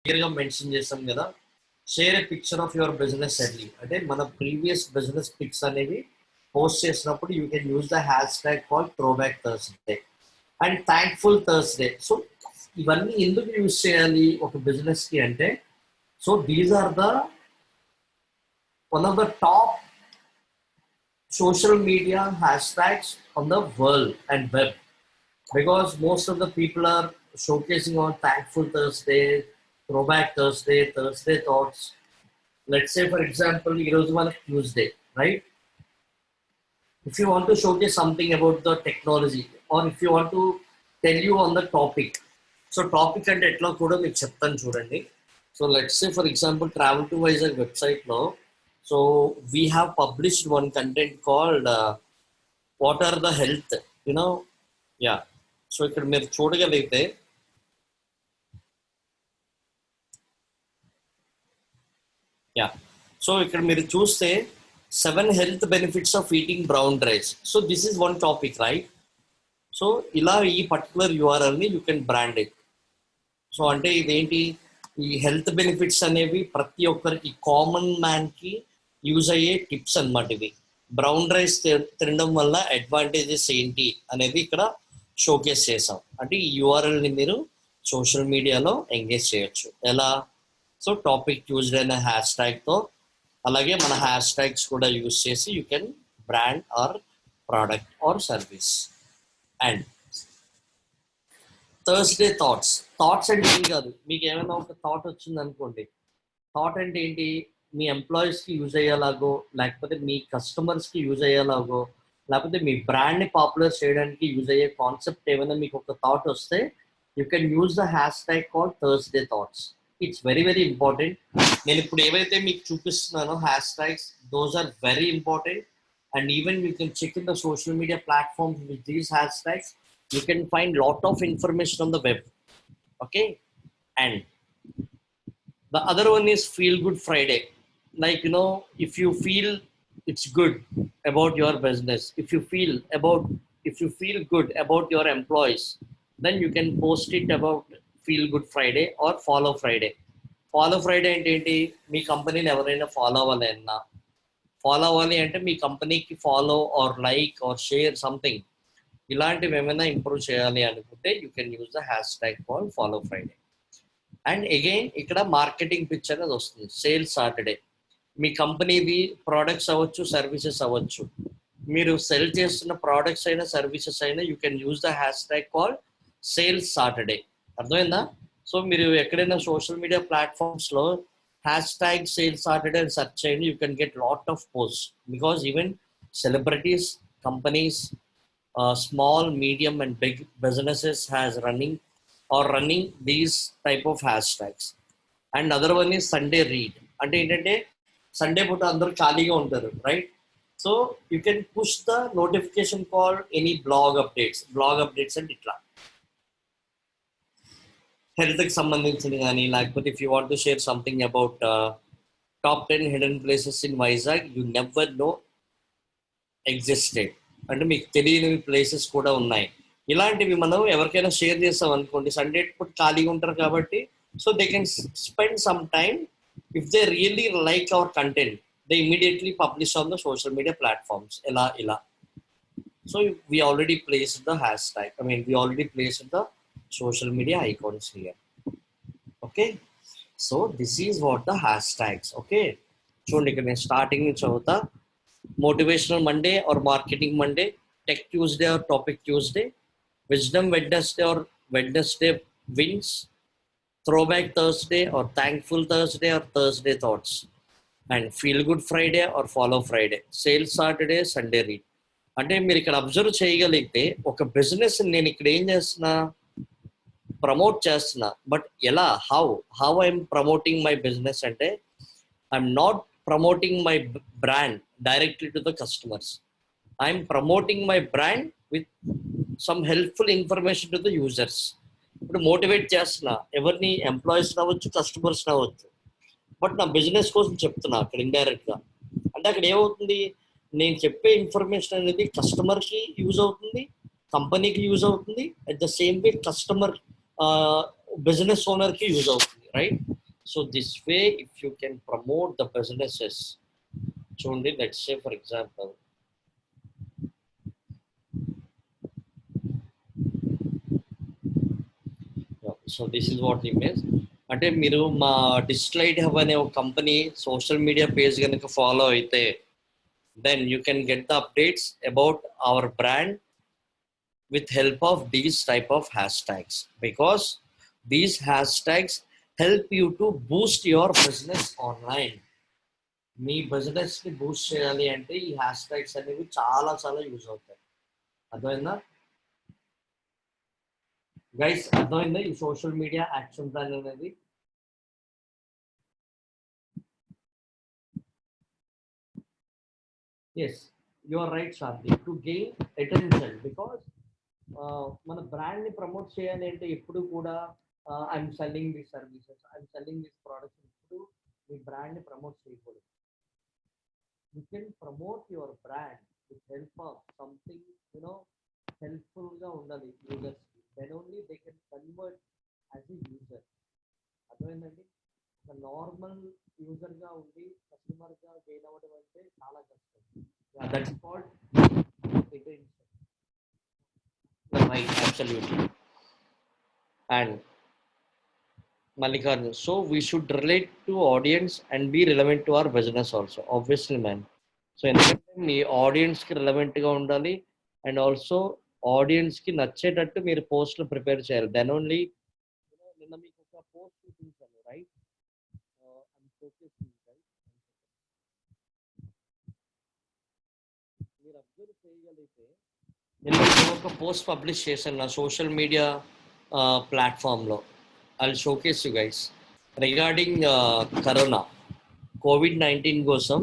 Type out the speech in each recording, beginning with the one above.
క్లియర్గా మెన్షన్ చేస్తాం కదా, share a picture of your business early. అంటే మన ప్రీవియస్ బిజినెస్ పిక్స్ అనేవి పోస్ట్ చేసినప్పుడు you can use the hashtag call throwback Thursday and thankful Thursday. So ఇవన్నీ ఎందుకు యూజ్ చేయాలి ఒక బిజినెస్ కి అంటే, so these are the one of the top social media hashtags on the world and web, because most of the people are showcasing on Thankful Thursday, Throwback Thursday, Thursday Thoughts. Let's say for example here's one Tuesday, right? If you want to showcase something about the technology or if you want to tell you on the topic, so topic and etla kuda meeku cheptanu chudandi. So let's say for example Travel to Vizag website lo, so we have published one content called what are the health, you know, yeah. So ikkada meer చూడగలిగితే yeah, so ikkada meer చూస్తే 7 health benefits of eating brown rice. So this is one topic, right? So ఇలా ఈ particular URL ని you can brand it. So అంటే ఇదేంటి, ఈ health benefits అనేవి ప్రతి ఒక్కరికి కామన్ మ్యాన్ కి యూజ్ అయ్యే టిప్స్ అన్నమాట. ఇవి బ్రౌన్ రైస్ తినడం వల్ల అడ్వాంటేజెస్ ఏంటి అనేది ఇక్కడ షోకేస్ చేసాం. అంటే ఈ యూఆర్ఎల్ని మీరు సోషల్ మీడియాలో ఎంగేజ్ చేయొచ్చు. ఎలా? సో టాపిక్ యూజ్డ్ అయిన హ్యాష్ ట్యాగ్తో, అలాగే మన హ్యాష్ ట్యాగ్స్ కూడా యూజ్ చేసి you can brand or product or service. And Thursday thoughts. Thoughts అంటే ఏం కాదు, మీకు ఏమైనా ఒక థాట్ వచ్చింది అనుకోండి. థాట్ అంటే ఏంటి, మీ ఎంప్లాయీస్కి యూజ్ అయ్యేలాగో, లేకపోతే మీ కస్టమర్స్కి యూజ్ అయ్యేలాగో, లేకపోతే మీ బ్రాండ్ని పాపులర్ చేయడానికి యూజ్ అయ్యే కాన్సెప్ట్ ఏమైనా మీకు ఒక థాట్ వస్తే you can use the hashtag call Thursday thoughts. It's very very important. నేను ఇప్పుడు ఏవైతే మీకు చూపిస్తున్నానో hashtags, those are very important. And even you can check in the social media platforms with these hashtags. You can find lot of information on the web. Okay, and the other one is Feel Good Friday. Like, you know, if you feel it's good about your business, if you feel good about your employees, then you can post it about Feel Good Friday or Follow Friday. Follow Friday అంటే ఏంటి, మీ కంపెనీని ఎవరైనా follow అవ్వాలి అంటే మీ కంపెనీకి follow or like or share something, ఇలాంటివి ఏమైనా ఇంప్రూవ్ చేయాలి అనుకుంటే you can use the hashtag call follow Friday. And again ఇక్కడ మార్కెటింగ్ పిచ్ అనేది వస్తుంది. Sales Saturday. మీ కంపెనీవి ప్రోడక్ట్స్ అవ్వచ్చు, సర్వీసెస్ అవ్వచ్చు. మీరు సెల్ చేస్తున్న ప్రోడక్ట్స్ అయినా సర్వీసెస్ అయినా you can use the hashtag call sales Saturday. అర్థమైందా? సో మీరు ఎక్కడైనా సోషల్ మీడియా ప్లాట్ఫామ్స్లో హ్యాష్ ట్యాగ్ సేల్స్ సాటర్డే అని సెర్చ్ చేయండి, you can get lot of post. Because even celebrities, companies, small, medium and big businesses has running these type of hashtags. And other one is Sunday read. అంటే ఏంటంటే Sunday పూట అందరూ ఖాళీగా ఉంటారు, right? So you can push the notification call any blog updates and ఇట్లా హెల్త్కి సంబంధించింది కానీ, లేకపోతే if you want to share something about top 10 hidden places in Vizag you never know existed, అంటే మీకు తెలియని ప్లేసెస్ కూడా ఉన్నాయి. ఇలాంటివి మనం ఎవరికైనా షేర్ చేస్తాం అనుకోండి, సండే పూట ఖాళీగా ఉంటారు కాబట్టి, so they can spend some time. If they really like our content they immediately publish on the social media platforms. ఇలా so we already placed the hashtag, we already placed the social media icons here. Okay, so this is what the hashtags. Okay, చూడండి ఇక్కడ నేను starting నుంచి చదువుతా. Motivational Monday or Marketing Monday, Tech Tuesday or Topic Tuesday, Wisdom Wednesday or Wednesday Wins, Throwback Thursday or Thankful Thursday or Thursday Thoughts, and Feel Good Friday or Follow Friday, Sales Saturday, Sunday Read. అంటే మీరు ఇక్కడ observe చేయగలిగితే ఒక business నేను ఇక్కడ ఏం చేస్తున్నా, promote చేస్తున్నా. బట్ ఎలా, how I'm promoting my business అంటే I'm not promoting my brand directly to the customers. I'm promoting my brand with some helpful information to the users. ఇప్పుడు మోటివేట్ చేస్తున్నా ఎవరిని, ఎంప్లాయీస్ అవ్వచ్చు, కస్టమర్స్ అవ్వచ్చు, బట్ నా business కోసం చెప్తున్నా అక్కడ ఇండైరెక్ట్గా. అంటే అక్కడ ఏమవుతుంది, నేను చెప్పే ఇన్ఫర్మేషన్ అనేది కస్టమర్కి యూజ్ అవుతుంది, కంపెనీకి యూజ్ అవుతుంది, at the same way customer business ఓనర్కి యూజ్ అవుతుంది. right? So this way, if you can promote the businesses, చూడండి, let's say for example, so this is what it means. అంటే మీరు మా డిజిటలైట్ హబ్ అనే ఒక కంపెనీ సోషల్ మీడియా పేజ్ కనుక follow అయితే, then you can get the updates about our brand with help of these type of hashtags, because these hashtags help you to boost your business online. Me business ని Boost చేయాలి అంటే ఈ hash tags అనేవి చాలా చాలా use అవుతాయి. అర్థమైందా guys? అర్థమైందా ఈ సోషల్ మీడియా యాక్షన్ ప్లాన్ అనేది? Yes, you are right Shanti, to gain attention. Because మన బ్రాండ్ ని ప్రమోట్ చేయాలి అంటే ఎప్పుడు కూడా I'm selling this services, I'm selling this products, ఇప్పుడు మీ బ్రాండ్ ని ప్రమోట్ చేయకూడదు. You can promote your brand with help of something, helpful ga undali users, then only they can convert as a user. అర్థమైందండి? ఒక normal user గా ఉండి customer గా gain అవ్వడం అంటే చాలా కష్టం. That's called retention. Right, absolutely. And Malikarjun, so we should relate to audience and be relevant to our business also, obviously, man. So ఎందుకంటే మీ ఆడియన్స్ కి రిలవెంట్ గా ఉండాలి, అండ్ ఆల్సో ఆడియన్స్ కి నచ్చేటట్టు మీరు పోస్ట్లు ప్రిపేర్ చేయాలి. దెన్ ఓన్లీ, నిన్న మీకు ఒక పోస్ట్ చూపించాను, రైట్? మీరు అబ్జర్వ్ చేయగలిగితే నిన్న ఒక పోస్ట్ పబ్లిష్ చేశాను నా సోషల్ మీడియా ప్లాట్ఫామ్లో. I'll showcase you guys regarding corona, COVID-19 కోసం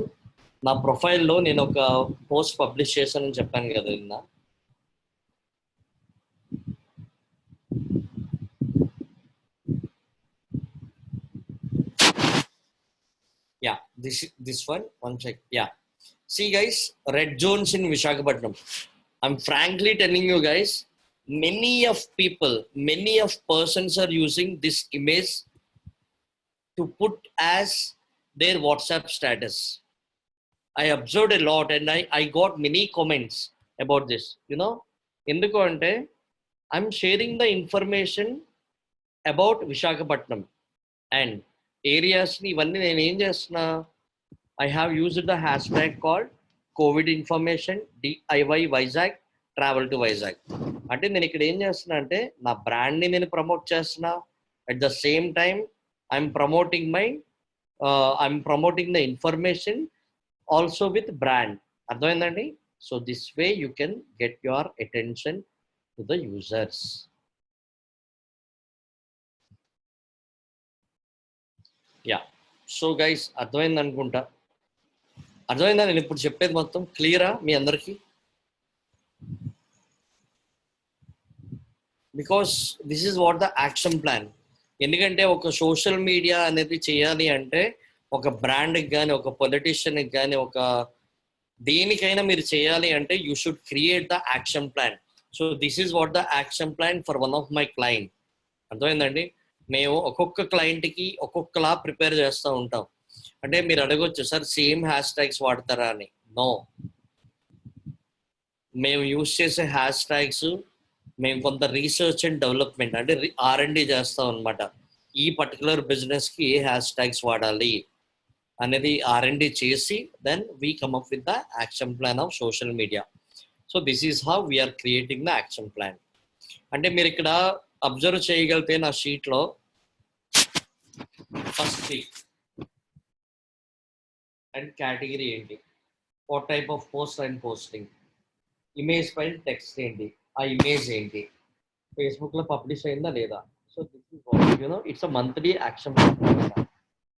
నా ప్రొఫైల్లో నేను ఒక పోస్ట్ పబ్లిష్ చేశానని చెప్పాను కదా నిన్న. Yeah, this one check. Yeah, see guys, red zones in Visakhapatnam. I'm frankly telling you guys, many of persons are using this image to put as their WhatsApp status. I observed a lot and I got many comments about this. ఎందుకు అంటే I'm sharing the information about Visakhapatnam and areas ని ఇవన్నీ నేను ఏం చేస్తున్నా, I have used the hashtag called COVID information DIY Vizag travel to Vizag. అంటే నేను ఇక్కడ ఏం చేస్తున్నా అంటే నా బ్రాండ్ ని నేను ప్రమోట్ చేస్తున్నా, at the same time I'm promoting the information also with brand. అర్థమైందండి? So this way you can get your attention to the users. Yeah, so guys అర్థమైంది అనుకుంటా. అర్థమైందా నేను ఇప్పుడు చెప్పేది మొత్తం? క్లియరా మీ అందరికీ? Because this is what the action plan. ఎందుకంటే ఒక సోషల్ మీడియా అనేది చేయాలి అంటే ఒక బ్రాండ్కి కానీ, ఒక పొలిటీషియన్కి కానీ, ఒక దేనికైనా మీరు చేయాలి అంటే you should create the action plan. So this is what the action plan for one of my client. అర్థమైందండి? మేము ఒక్కొక్క క్లయింట్కి ఒక్కొక్కలా ప్రిపేర్ చేస్తూ ఉంటాం. అంటే మీరు అడగొచ్చు, సార్ సేమ్ హ్యాష్ ట్యాగ్స్ వాడతారా అని. నో, మేము యూజ్ చేసే హ్యాష్ ట్యాగ్స్ మేము కొంత రీసెర్చ్ అండ్ డెవలప్మెంట్ అంటే R&D చేస్తాం అనమాట. ఈ పర్టికులర్ బిజినెస్కి ఏ హ్యాష్ ట్యాగ్స్ వాడాలి అనేది R&D చేసి then we come up with the action plan of social media. So this is how we are creating the action plan. అంటే మీరు ఇక్కడ అబ్జర్వ్ చేయగలిగితే నా షీట్లో ఫస్ట్ వీక్ అండ్ కేటగిరీ ఏంటి, what type of post and posting, image పైన text ఏంటి, ఆ ఇమేజ్ ఏంటి, ఫేస్బుక్లో పబ్లిష్ అయిందా లేదా. So this is what it's a monthly action plan.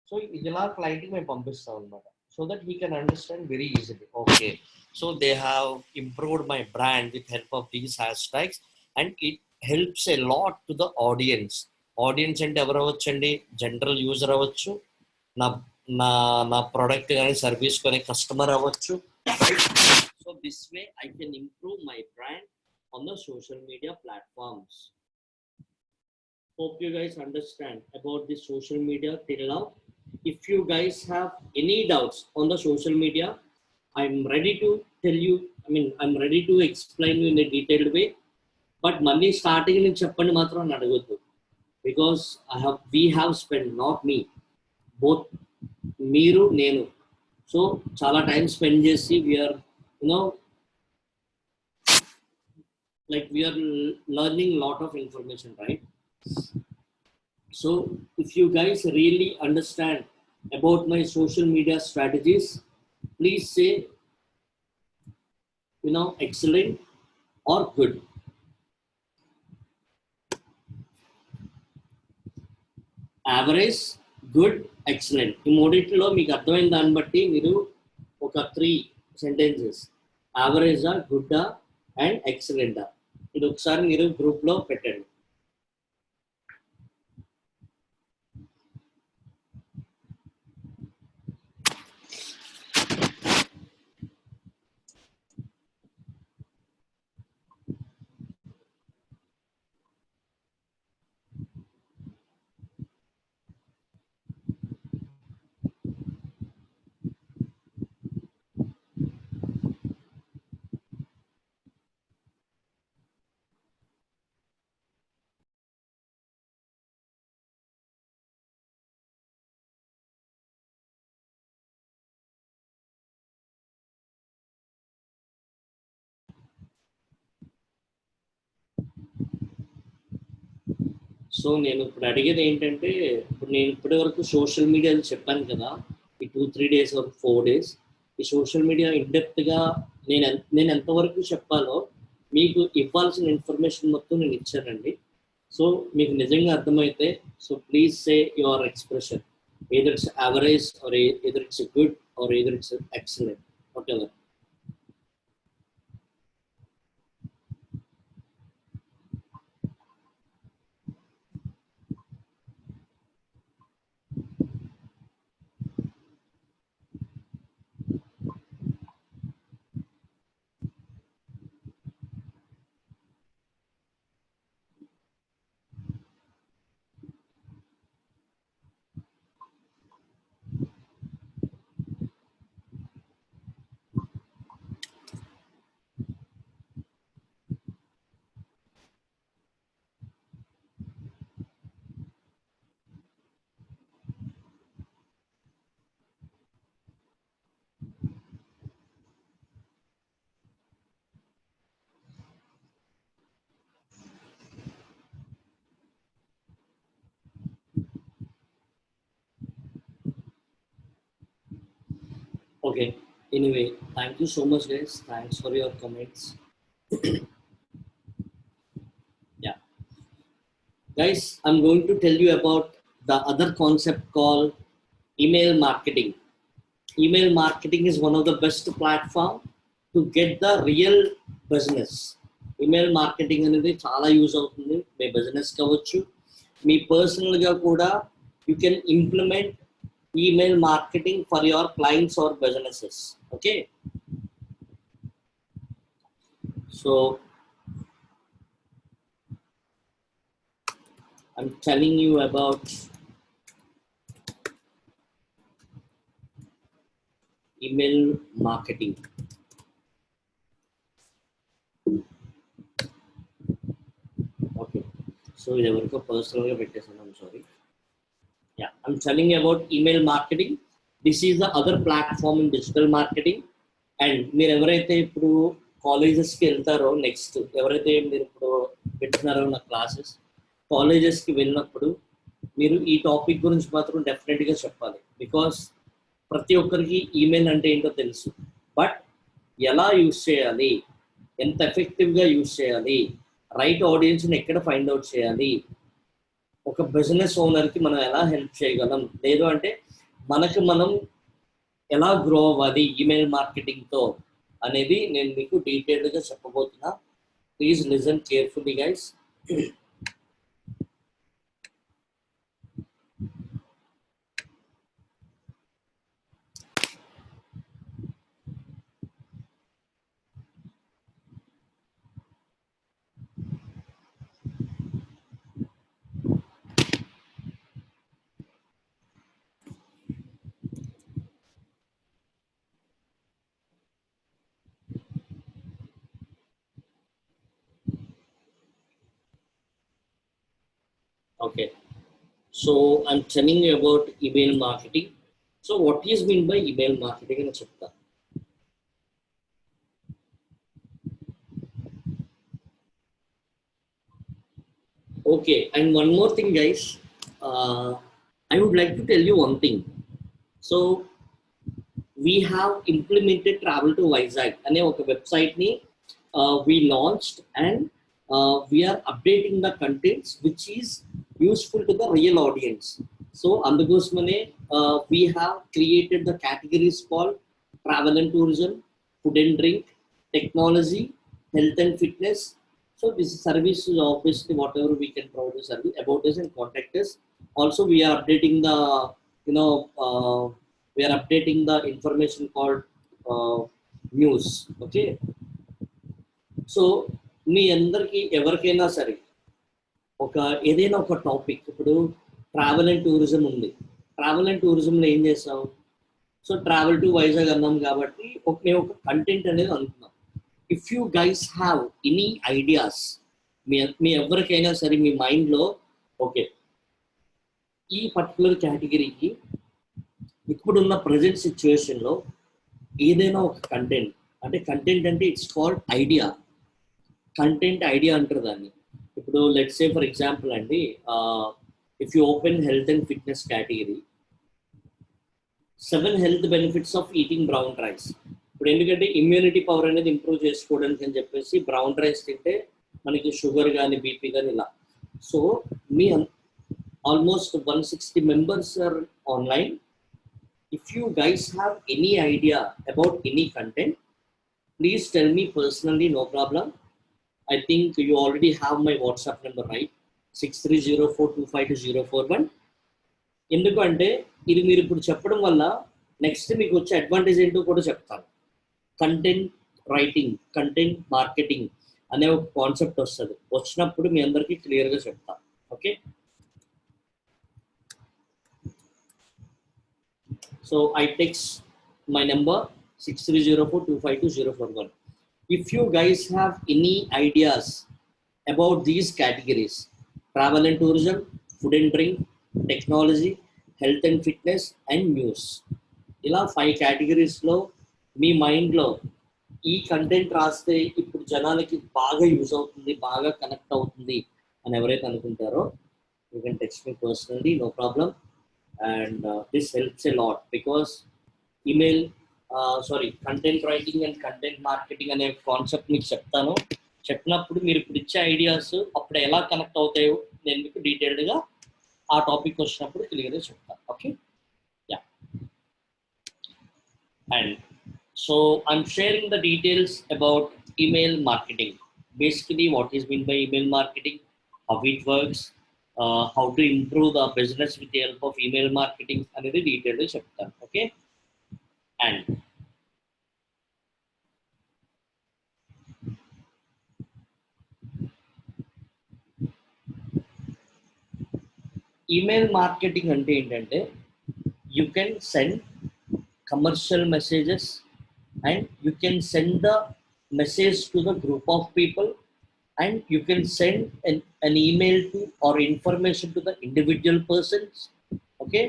So ఇలా క్లయింట్కి మేము పంపిస్తాం అనమాట. So that he can understand very easily. Okay, so they have improved my brand with help of these hash tags and it helps a lot to the audience. Audience అంటే ఎవరు అవ్వచ్చండి? General user అవ్వచ్చు, నా నా నా product కానీ service కానీ customer అవ్వచ్చు. So this way I can improve my brand on the social media platforms. Hope you guys understand about the social media till now. If you guys have any doubts on the social media, I'm ready to tell you. I mean, I'm ready to explain you in a detailed way. But money starting in చెప్పండి మాత్రం అని అడగొద్దు, because we have spent, not me, both మీరు నేను, so చాలా time spend చేసి we are you know like we are learning lot of information, right? So if you guys really understand about my social media strategies, please say excellent or good. Average, good, excellent. ఈ మూడిట్లో మీకు అర్థమైన దాన్ని బట్టి మీరు ఒక 3 sentences యావరేజా, గుడ్డా and ఎక్సలెంటా, ఇది ఒకసారి మీరు గ్రూప్లో పెట్టండి. సో నేను ఇప్పుడు అడిగేది ఏంటంటే, ఇప్పుడు నేను ఇప్పటి వరకు సోషల్ మీడియాలో చెప్పాను కదా, ఈ 2-3 డేస్ వరకు 4 డేస్ ఈ సోషల్ మీడియా ఇన్డెప్త్గా నేను ఎంతవరకు చెప్పాలో మీకు ఇవ్వాల్సిన ఇన్ఫర్మేషన్ మొత్తం నేను ఇచ్చానండి. సో మీకు నిజంగా అర్థమైతే, so please say your expression, either it's average or either it's good or either it's excellent, whatever. Okay, anyway, thank you so much guys, thanks for your comments. Yeah guys, I'm going to tell you about the other concept called email marketing. Email marketing is one of the best platform to get the real business. Email marketing అనేది చాలా use అవుతుంది. మీ business కావచ్చు, మీ పర్సనల్గా కూడా you can implement email marketing for your clients or businesses. Okay, so I'm telling you about email marketing. Okay, so ఇది ఎవరికో పర్సనల్గా పెట్టేసాను, I'm sorry. Yeah, I'm telling you about email marketing. This is the other platform in digital marketing. And మీరు ఎవరైతే ఇప్పుడు కాలేజెస్కి వెళ్తారో, next ఎవరైతే మీరు ఇప్పుడు పెట్టున్నారో నా క్లాసెస్, కాలేజెస్కి వెళ్ళినప్పుడు మీరు ఈ టాపిక్ గురించి మాత్రం డెఫినెట్గా చెప్పాలి. బికాస్ ప్రతి ఒక్కరికి ఈమెయిల్ అంటే ఏంటో తెలుసు, బట్ ఎలా యూజ్ చేయాలి, ఎంత ఎఫెక్టివ్గా యూజ్ చేయాలి, రైట్ ఆడియన్స్ని ఎక్కడ ఫైండ్ అవుట్ చేయాలి, ఒక బిజినెస్ ఓనర్కి మనం ఎలా హెల్ప్ చేయగలం, లేదు అంటే మనకు మనం ఎలా గ్రో అవ్వాలి ఈమెయిల్ మార్కెటింగ్తో అనేది నేను మీకు డీటెయిల్డ్గా చెప్పబోతున్నా. Please listen carefully guys. Okay. So I'm telling you about email marketing. So what is mean by email marketing అని చెప్తా. Okay, and one more thing, guys. I would like to tell you one thing. So we have implemented Travel to Vizag అనే ఒక website ని we launched, and we are updating the contents which is useful to the real audience. So అందుకోసమనే we have created the categories called travel and tourism, food and drink, technology, health and fitness. So this service is obviously whatever we can provide the service about us and contact us. Also we are updating the, you know, we are updating the information called news. Okay. So మీ అందరికి ఎవరికైనా సరే ఒక ఏదైనా ఒక topic, ఇప్పుడు travel and tourism ఉంది, travel and టూరిజంలో ఏం చేస్తాం? సో ట్రావెల్ టు వైజాగ్ అన్నాం కాబట్టి మేము ఒక కంటెంట్ అనేది అనుకున్నాం. If you guys have any ideas, మీ ఎవరికైనా సరే మీ మైండ్లో ఓకే ఈ పర్టికులర్ కేటగిరీకి ఇప్పుడున్న ప్రజెంట్ సిచ్యువేషన్లో ఏదైనా ఒక కంటెంట్, అంటే కంటెంట్ అంటే it's called idea, content idea అంటారు దాన్ని. ఇప్పుడు లెట్స్ సే ఫర్ ఎగ్జాంపుల్ అండి, if you open health and fitness category, 7 health benefits of eating brown rice. ఇప్పుడు ఎందుకంటే ఇమ్యూనిటీ పవర్ అనేది ఇంప్రూవ్ చేసుకోవడానికి అని చెప్పేసి బ్రౌన్ రైస్ తింటే మనకి షుగర్ కానీ బీపీ కానీ ఇలా. So me almost 160 members are online. If you guys have any idea about any content, please tell me personally, no problem. I think you already have my WhatsApp number, right? 6304252041. ఎందుకంటే ఇది మీరు ఇప్పుడు చెప్పడం వల్ల next మీకు వచ్చే advantage ఏంటో కూడా చెప్తాను. కంటెంట్ రైటింగ్, కంటెంట్ మార్కెటింగ్ అనే ఒక కాన్సెప్ట్ వస్తుంది. వచ్చినప్పుడు మీ అందరికీ క్లియర్గా చెప్తాను. Okay. So I text my number 6304252041. If you guys have any ideas about these categories, travel and tourism, food and drink, technology, health and fitness, and news, ఇలా 5 categoriesలో మీ మైండ్లో ఈ కంటెంట్ రాస్తే ఇప్పుడు జనాలకి బాగా యూజ్ అవుతుంది, బాగా కనెక్ట్ అవుతుంది అని ఎవరైతే అనుకుంటారో, you can text me personally, no problem. And this helps a lot because email, content writing and content marketing అనే కాన్సెప్ట్ మీకు చెప్తాను. చెప్పినప్పుడు మీరు ఇప్పుడు ఇచ్చే ఐడియాస్ అప్పుడు ఎలా కనెక్ట్ అవుతాయో నేను మీకు డీటెయిల్డ్గా ఆ టాపిక్ వచ్చినప్పుడు క్లియర్గా చెప్తాను. Okay. Yeah. And so I'm sharing the details about email marketing. Basically what is meant by email marketing, how it works, how to improve the business with the help of email marketing అనేది డీటెయిల్గా చెప్తాను. Okay. And email marketing అంటే ఏంటంటే you can send commercial messages and you can send the message to the group of people, and you can send an email to or information to the individual persons. Okay.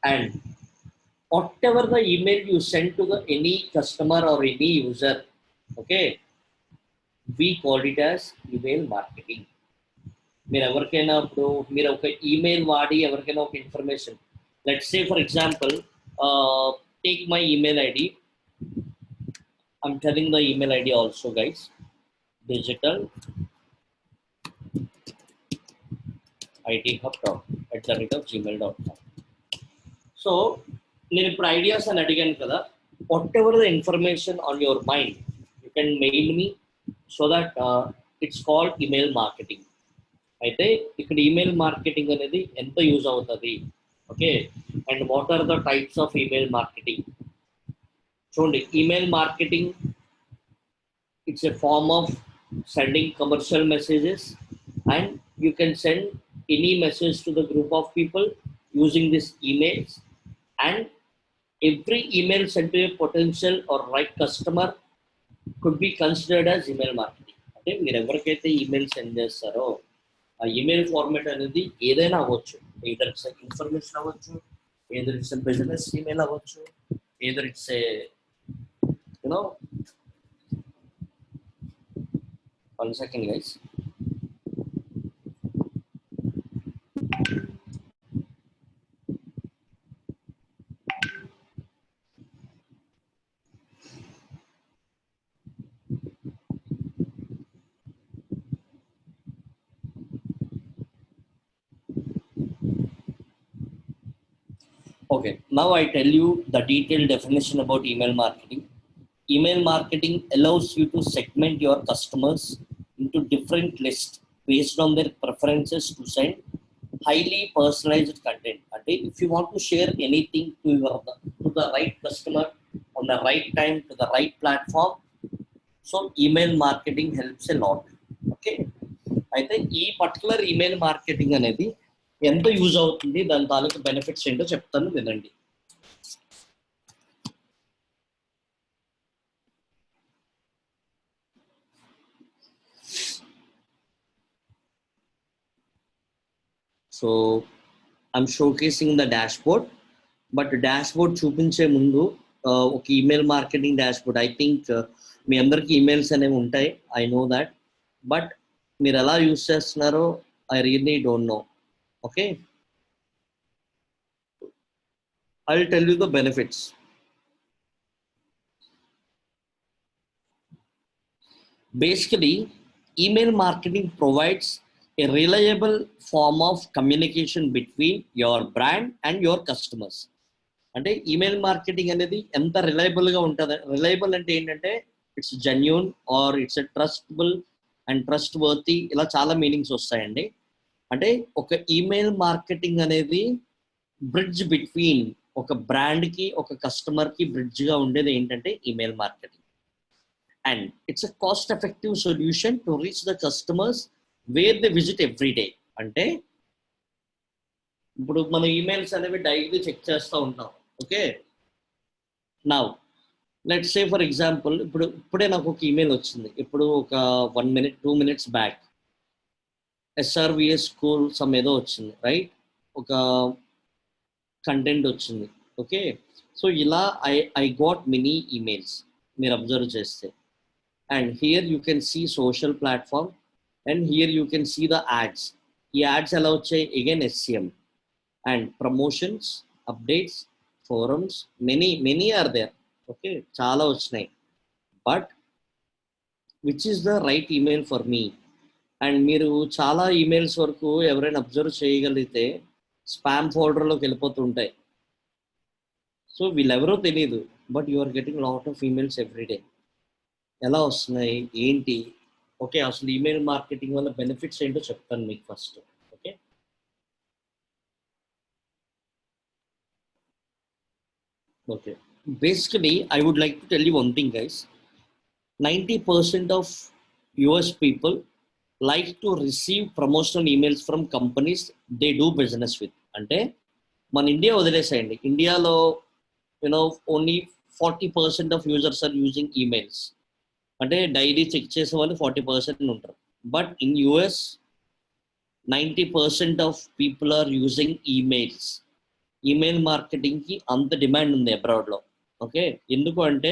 And whatever the email you send to the any customer or any user, okay, we call it as email marketing. మీరు ఎవరికైనా ఇప్పుడు మీరు ఒక email వాడి ఎవరికైనా ఒక information, let's say for example take my email ID, I'm telling the email ID also guys, digital ithub@gmail.com. So నేను ఇప్పుడు ఐడియాస్ అని అడిగాను కదా, whatever the information on your mind you can mail me, so that it's called email marketing. అయితే ఇక్కడ email marketing అనేది ఎంత use అవుతుంది, okay, and what are the types of email marketing. చూడండి, email marketing it's a form of sending commercial messages, and you can send any message to the group of people using these emails, and every email sent to a potential or right customer could be considered as email marketing. అంటే మీరు ఎవరికైతే email send చేస్తారో ఆ email format అనేది ఏదైనా అవ్వచ్చు, either it's information అవ్వచ్చు, either it's business email అవ్వచ్చు, either it's a you know 1 second guys. Okay, now I tell you the detailed definition about email marketing. Email marketing allows you to segment your customers into different lists based on their preferences to send highly personalized content. And if you want to share anything to the right customer on the right time to the right platform, so email marketing helps a lot. Okay, అయితే ఈ particular email marketing అనేది ఎంత use అవుతుంది, దాని తాలూకు benefits ఏంటో చెప్తాను వినండి. So I'm showcasing the dashboard, but dashboard చూపించే ముందు ఒక email marketing dashboard, I think మీ అందరికి ఈమెయిల్స్ అనేవి ఉంటాయి, ఐ నో దాట్, బట్ మీరు ఎలా యూస్ చేస్తున్నారో I really don't know. Okay, I will tell you the benefits. Basically, email marketing provides a reliable form of communication between your brand and your customers. అంటే email marketing అనేది ఎంత రిలయబుల్గా ఉంటుంది, reliable అంటే ఏంటంటే it's genuine or it's trustable and trustworthy, ఇలా చాలా meanings వస్తాయండి. అంటే ఒక ఈమెయిల్ మార్కెటింగ్ అనేది బ్రిడ్జ్ బిట్వీన్ ఒక బ్రాండ్కి ఒక కస్టమర్కి బ్రిడ్జ్గా ఉండేది ఏంటంటే email marketing. And it's a cost effective solution to reach the customers where they visit every day. అంటే ఇప్పుడు మన ఈమెయిల్స్ అనేవి డైలీ చెక్ చేస్తూ ఉంటాం. Okay, now let's say for example ఇప్పుడే నాకు ఒక ఈమెయిల్ వచ్చింది, ఇప్పుడు ఒక 1 minute 2 minutes back, SRVS school some ఏదో వచ్చింది, రైట్, ఒక కంటెంట్ వచ్చింది. ఓకే, సో ఇలా ఐ గాట్ మెనీ ఈమెయిల్స్ మీరు అబ్జర్వ్ చేస్తే. And here you can see social platform, and here you can see the ads. The ads allow again SCM and promotions, updates, forums, many are there. Okay, chala vachnai, but which is the right email for me? And మీరు చాలా emails వరకు ఎవరైనా observe చేయగలిగితే spam ఫోల్డర్లోకి వెళ్ళిపోతుంటాయి. So వీళ్ళెవరో తెలియదు, but you are getting lot of emails everyday. ఎలా వస్తున్నాయి ఏంటి? ఓకే, అసలు ఈమెయిల్ మార్కెటింగ్ వల్ల బెనిఫిట్స్ ఏంటో చెప్తాను మీకు first. Okay, okay, basically I would like to tell you one thing guys. 90% of US people like to receive promotional emails from companies they do business with. అంటే మన India వదిలేసేయండి, ఇండియాలో you know only 40% of users are using emails. అంటే daily check చేసే వాళ్ళు 40% ఉంటారు. But in US 90% of people are using emails. Email మార్కెటింగ్కి అంత డిమాండ్ ఉంది అబ్రాడ్లో. ఓకే, ఎందుకు అంటే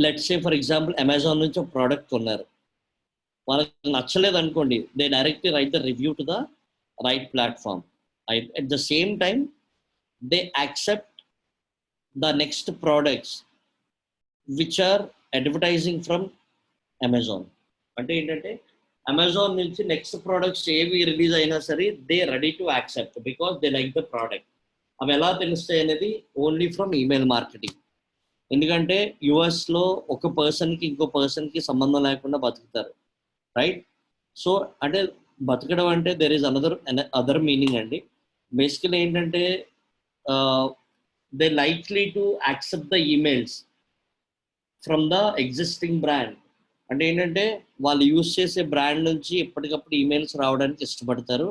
let's say for example Amazon నుంచి ఒక ప్రోడక్ట్ కొన్నారు, వాళ్ళకి నచ్చలేదు అనుకోండి, they directly write the review to the right platform. At the same time they accept the next products which are advertising from Amazon. అంటే ఏంటంటే అమెజాన్ నుంచి నెక్స్ట్ ప్రోడక్ట్స్ ఏవి రిలీజ్ అయినా సరే they ready to accept because they like the product. అవి ఎలా తెలుస్తాయి అనేది ఓన్లీ ఫ్రమ్ ఈమెయిల్ మార్కెటింగ్. ఎందుకంటే యుఎస్లో ఒక పర్సన్కి ఇంకో పర్సన్కి సంబంధం లేకుండా బతుకుతారు, రైట్? సో అంటే బతకడం అంటే దెర్ ఈజ్ అదర్ మీనింగ్ అండి. బేసికలీ ఏంటంటే they likely to accept the emails from the existing brand. అంటే ఏంటంటే వాళ్ళు యూజ్ చేసే బ్రాండ్ నుంచి ఎప్పటికప్పుడు ఈమెయిల్స్ రావడానికి ఇష్టపడతారు.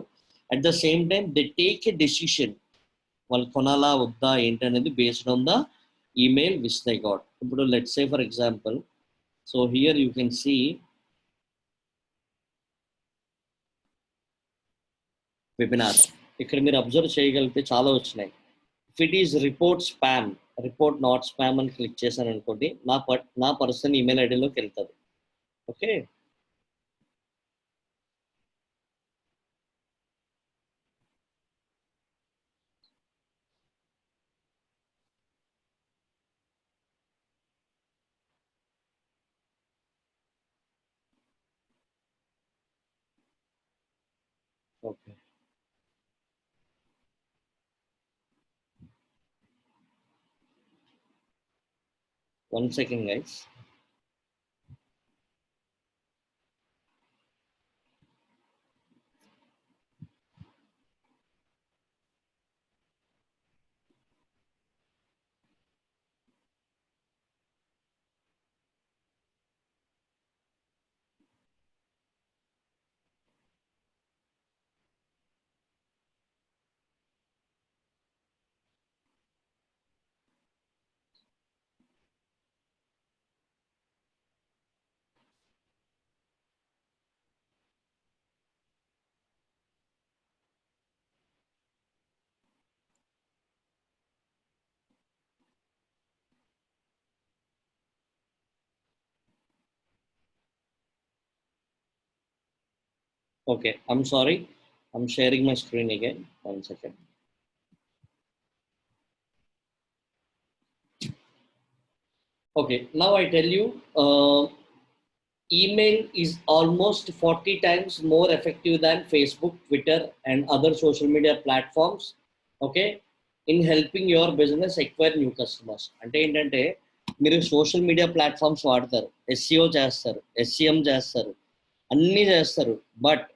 At the same time they take a decision, వాళ్ళు కొనాలా వద్దా ఏంటి అనేది based on the email which they got. ఇప్పుడు let's say for example, so here you can see webinar. ఇక్కడ మీరు అబ్జర్వ్ చేయగలిగితే చాలా వచ్చినాయి. If it is report spam, report not spam అని క్లిక్ చేశాను అనుకోండి, నా పర్సనల్ ఈమెయిల్ ఐడిలోకి వెళ్తుంది. Okay. Okay, 1 second guys. Okay, I'm sorry. I'm sharing my screen again. 1 second. Okay, now I tell you, email is almost 40 times more effective than Facebook, Twitter, and other social media platforms. Okay, in helping your business acquire new customers. అంటే ఏంటంటే మీరు social media platforms వాడతారు, SCO చేస్తారు, SCM చేస్తారు, అన్నీ చేస్తారు, but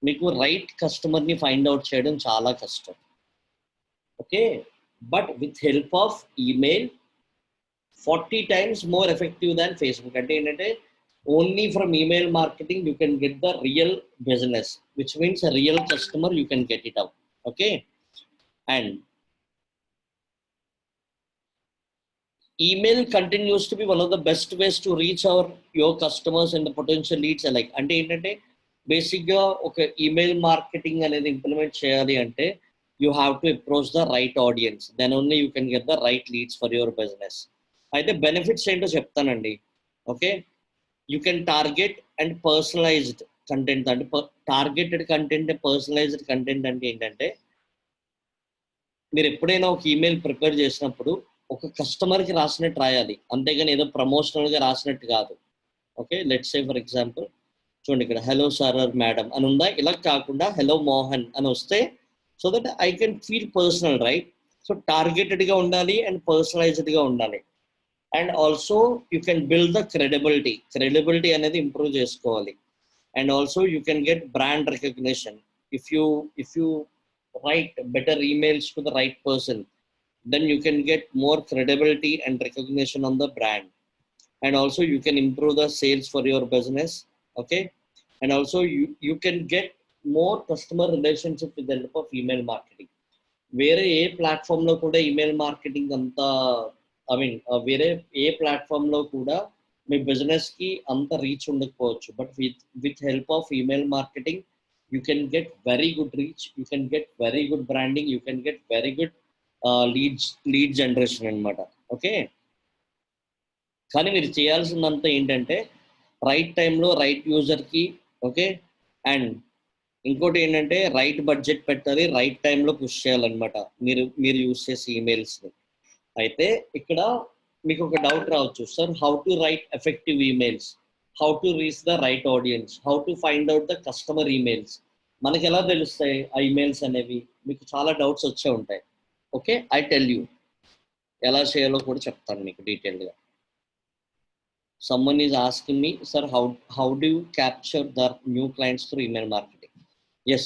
మీకు right కస్టమర్ని ఫైండ్ అవుట్ చేయడం చాలా కష్టం. Okay, but with help of email 40 times more effective than Facebook. అంటే ఏంటంటే only from email marketing you can get the real business, which means a real customer you can get it out. Okay, and email continues to be one of the best ways to reach your customers and the potential leads alike. అంటే ఏంటంటే బేసిక్గా ఒక email marketing అనేది implement చేయాలి అంటే you have to approach the right audience, then only you can get the right leads for your business. అయితే benefits ఏంటో చెప్తానండి. Okay, you can target and personalised content. అంటే టార్గెటెడ్ కంటెంట్, పర్సనలైజ్డ్ కంటెంట్ అంటే ఏంటంటే మీరు ఎప్పుడైనా ఒక ఈమెయిల్ ప్రిపేర్ చేసినప్పుడు ఒక కస్టమర్కి రాసినట్టు రాయాలి, అంతేగాని ఏదో ప్రమోషనల్గా రాసినట్టు కాదు. Okay, let's say for example చూడండి, ఇక్కడ హలో సార్ ఆర్ మేడం అని ఉందా, ఇలా కాకుండా హలో మోహన్ అని వస్తే so that I can feel personal, right? So టార్గెటెడ్గా ఉండాలి అండ్ పర్సనలైజ్డ్గా ఉండాలి. And also you can build the credibility అనేది ఇంప్రూవ్ చేసుకోవాలి. And also you can get brand recognition. If you write better emails to the right person, then you can get more credibility and recognition on the brand. And also you can improve the sales for your business. Okay, and also you can get more customer relationship with the help of email marketing. వేరే ఏ ప్లాట్ఫామ్లో కూడా email marketing అంత, I mean వేరే ఏ ప్లాట్ఫామ్లో కూడా మీ బిజినెస్కి అంత reach ఉండకపోవచ్చు, but with help of email marketing you can get very good reach, you can get very good branding, you can get very good lead generation అనమాట. ఓకే, కానీ మీరు చేయాల్సిందంతా ఏంటంటే రైట్ టైంలో రైట్ యూజర్కి. ఓకే, అండ్ ఇంకోటి ఏంటంటే right budget పెట్టాలి, right టైంలో push చేయాలన్నమాట మీరు యూజ్ చేసే ఈమెయిల్స్ని. అయితే ఇక్కడ మీకు ఒక డౌట్ రావచ్చు, sir how to right effective emails, how to reach the right audience, how to find out the customer emails, మనకి ఎలా తెలుస్తాయి ఆ ఈమెయిల్స్ అనేవి? మీకు చాలా డౌట్స్ వచ్చే ఉంటాయి. ఓకే, ఐ టెల్ యూ ఎలా చేయాలో కూడా చెప్తాను మీకు డీటెయిల్గా. someone is asking me, sir, how do you capture the new clients through email marketing? Yes,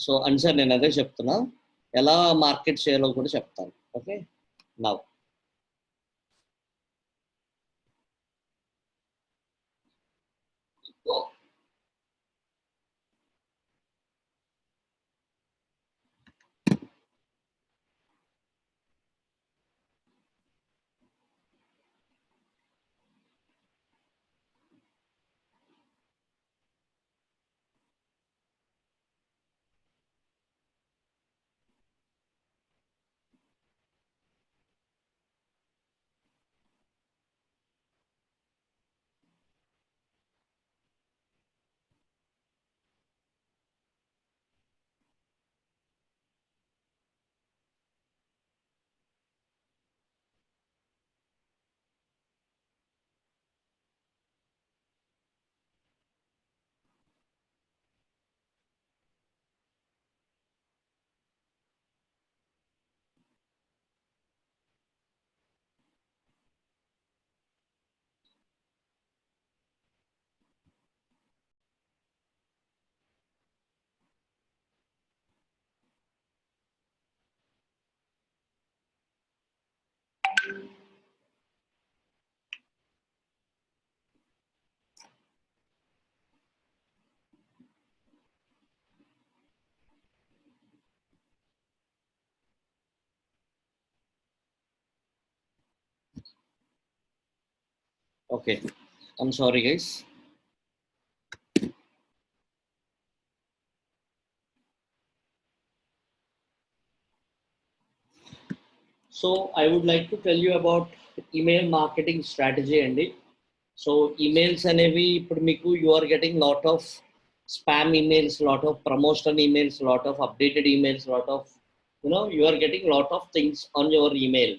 so answer నేను అదే చెప్తున్నా, ఎలా మార్కెట్ చేయాలో కూడా చెప్తాను. Okay, now Okay, I'm sorry guys. So I would like to tell you about email marketing strategy అండి. So emails అనేవి ఇప్పుడు మీకు you are getting lot of spam emails, lot of promotional emails, lot of updated emails, lot of you are getting lot of things on your email,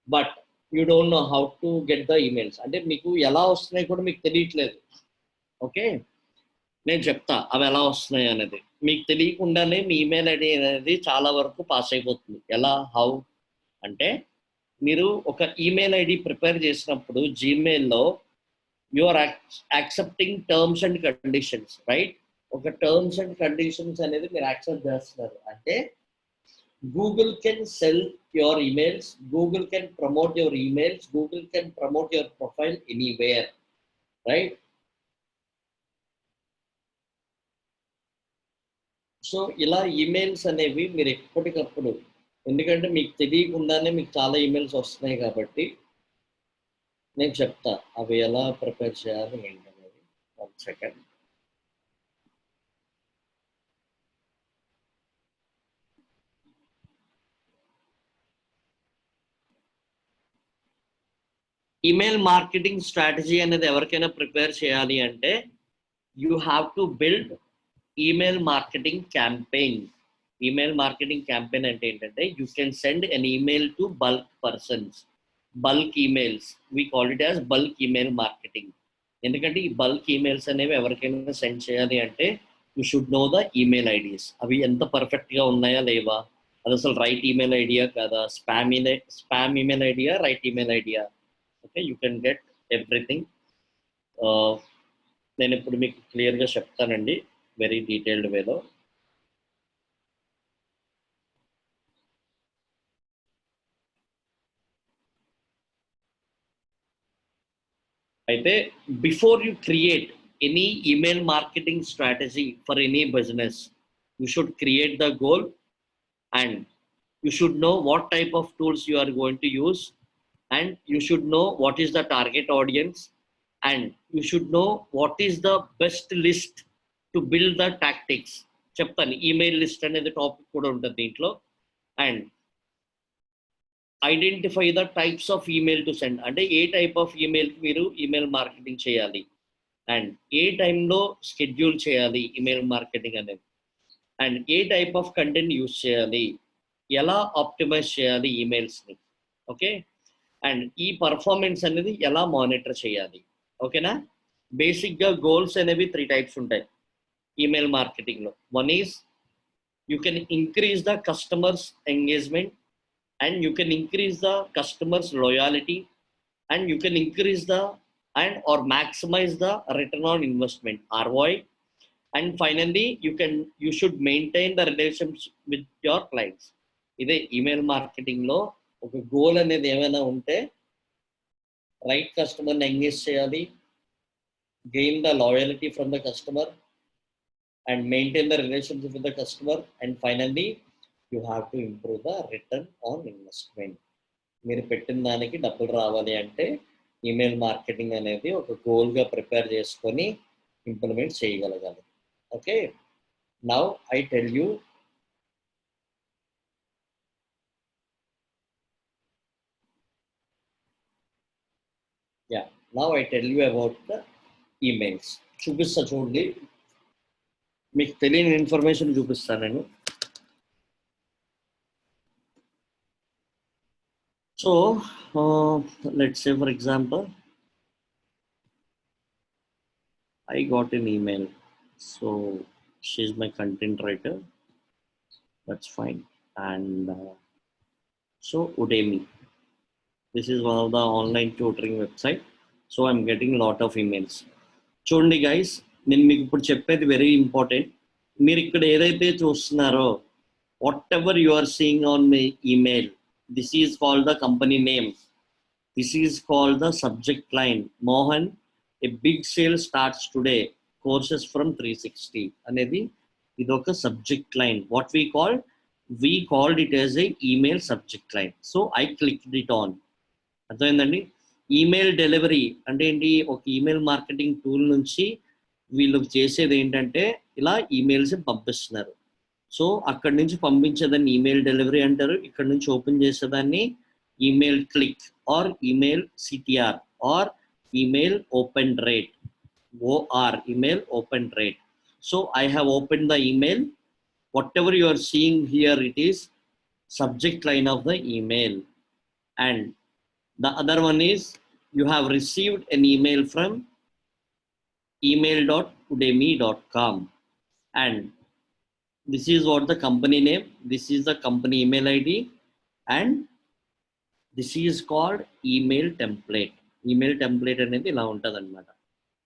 but you don't know how to get the emails. అంటే మీకు ఎలా వస్తున్నాయి కూడా మీకు తెలియట్లేదు. Okay, నేను చెప్తా అవి ఎలా వస్తున్నాయి అనేది. మీకు తెలియకుండానే మీ ఈమెయిల్ ఐడి అనేది చాలా వరకు పాస్ అయిపోతుంది. ఎలా, హౌ అంటే మీరు ఒక ఈమెయిల్ ఐడి ప్రిపేర్ చేసినప్పుడు జీమెయిల్లో you are accepting terms and conditions, right? ఒక టర్మ్స్ అండ్ కండిషన్స్ అనేది మీరు యాక్సెప్ట్ చేస్తున్నారు అంటే Google can sell your emails, Google can promote your emails, Google can promote your profile anywhere, right? So ఇలా emails అనేవి మీరు ఎప్పటికప్పుడు, ఎందుకంటే మీకు తెలియకుండానే మీకు చాలా ఈమెయిల్స్ వస్తున్నాయి కాబట్టి నేను చెప్తా అవి ఎలా ప్రిపేర్ చేయాలి ఏంటనేది. 1 సెకండ్. ఈమెయిల్ మార్కెటింగ్ స్ట్రాటజీ అనేది ఎవరికైనా ప్రిపేర్ చేయాలి అంటే you have to build email marketing campaign. Email marketing campaign అంటే ఏంటంటే you can send an email to bulk persons, bulk emails. We call it as bulk email marketing. ఎందుకంటే ఈ bulk emails అనేవి ఎవరికైనా సెండ్ చేయాలి అంటే you should know the email IDs. అవి ఎంత పర్ఫెక్ట్గా ఉన్నాయా లేవా, అది అసలు రైట్ ఈమెయిల్ ఐడియా కదా, spam email idea, right email idea. Okay, you can get everything. నేను ఇప్పుడు మీకు క్లియర్గా చెప్తానండి వెరీ డీటెయిల్డ్ వేలో. అయితే before you create any email marketing strategy for any business, you should create the goal and you should know what type of tools you are going to use, and you should know what is the target audience, and you should know what is the best list to build the tactics. చెప్తాను, email list అనేది topic కూడా ఉంటుంది దీంట్లో. And identify the types of email to send, అంటే ఏ type of ఈమెయిల్కి మీరు email marketing చేయాలి and ఏ టైంలో schedule చేయాలి ఈమెయిల్ మార్కెటింగ్ అనేది, and A type of content use చేయాలి, ఎలా ఆప్టిమైజ్ చేయాలి ఈమెయిల్స్ని. ఓకే, అండ్ ఈ పర్ఫార్మెన్స్ అనేది ఎలా మానిటర్ చేయాలి. ఓకేనా? బేసిక్గా గోల్స్ అనేవి 3 టైప్స్ ఉంటాయి ఈమెయిల్ మార్కెటింగ్లో. One is you can increase the customers engagement, and you can increase the customers loyalty, and you can increase the and or maximize the return on investment, ROI. And finally you should maintain the relations with your clients. ఇదే email మార్కెటింగ్లో ఒక goal అనేది ఏమైనా ఉంటే right కస్టమర్ని engage చేయాలి, gain the loyalty from the customer, and maintain the relationship with the customer, and finally you have to improve the return on investment. మీరు పెట్టిన దానికి డబ్బులు రావాలి అంటే ఈమెయిల్ మార్కెటింగ్ అనేది ఒక గోల్గా ప్రిపేర్ చేసుకొని ఇంప్లిమెంట్ చేయగలగాలి. Okay, now I tell you about the emails. చూపిస్తా చూడండి, మీకు తెలియని ఇన్ఫర్మేషన్ చూపిస్తాను నేను. So let's say for example I got an email. So she's my content writer. That's fine. And so Udemy. This is one of the online tutoring website. So I'm getting a lot of emails. చూడండి guys, నేను మీకు ఇప్పుడు చెప్పేది very important. మీరు ఇక్కడ ఏదైతే చూస్తున్నారో whatever you are seeing on my email, this is called the company name, this is called the subject line. Mohan, a big sale starts today, courses from 360 అనేది ఇది ఒక subject line. What we called it as a email subject line. So I clicked it on. అర్థమైందండి? Email delivery అంటే ఏంటి, ఒక email marketing tool నుంచి వీళ్ళు చేసేది ఏంటంటే ఇలా ఈమెయిల్స్ పంపిస్తున్నారు. సో అక్కడి నుంచి పంపించేదాన్ని ఈమెయిల్ డెలివరీ అంటారు, ఇక్కడ నుంచి ఓపెన్ చేసేదాన్ని email click are email CTR are email open rate, OR, email open rate. So I have opened the email. Whatever you are seeing here, it is subject line of the email. And the other one is you have received an email from email.udemy.com. And this is what the company name, this is the company email ID, and this is called email template. Email template అనేది ఇలా ఉంటుంది అనమాట.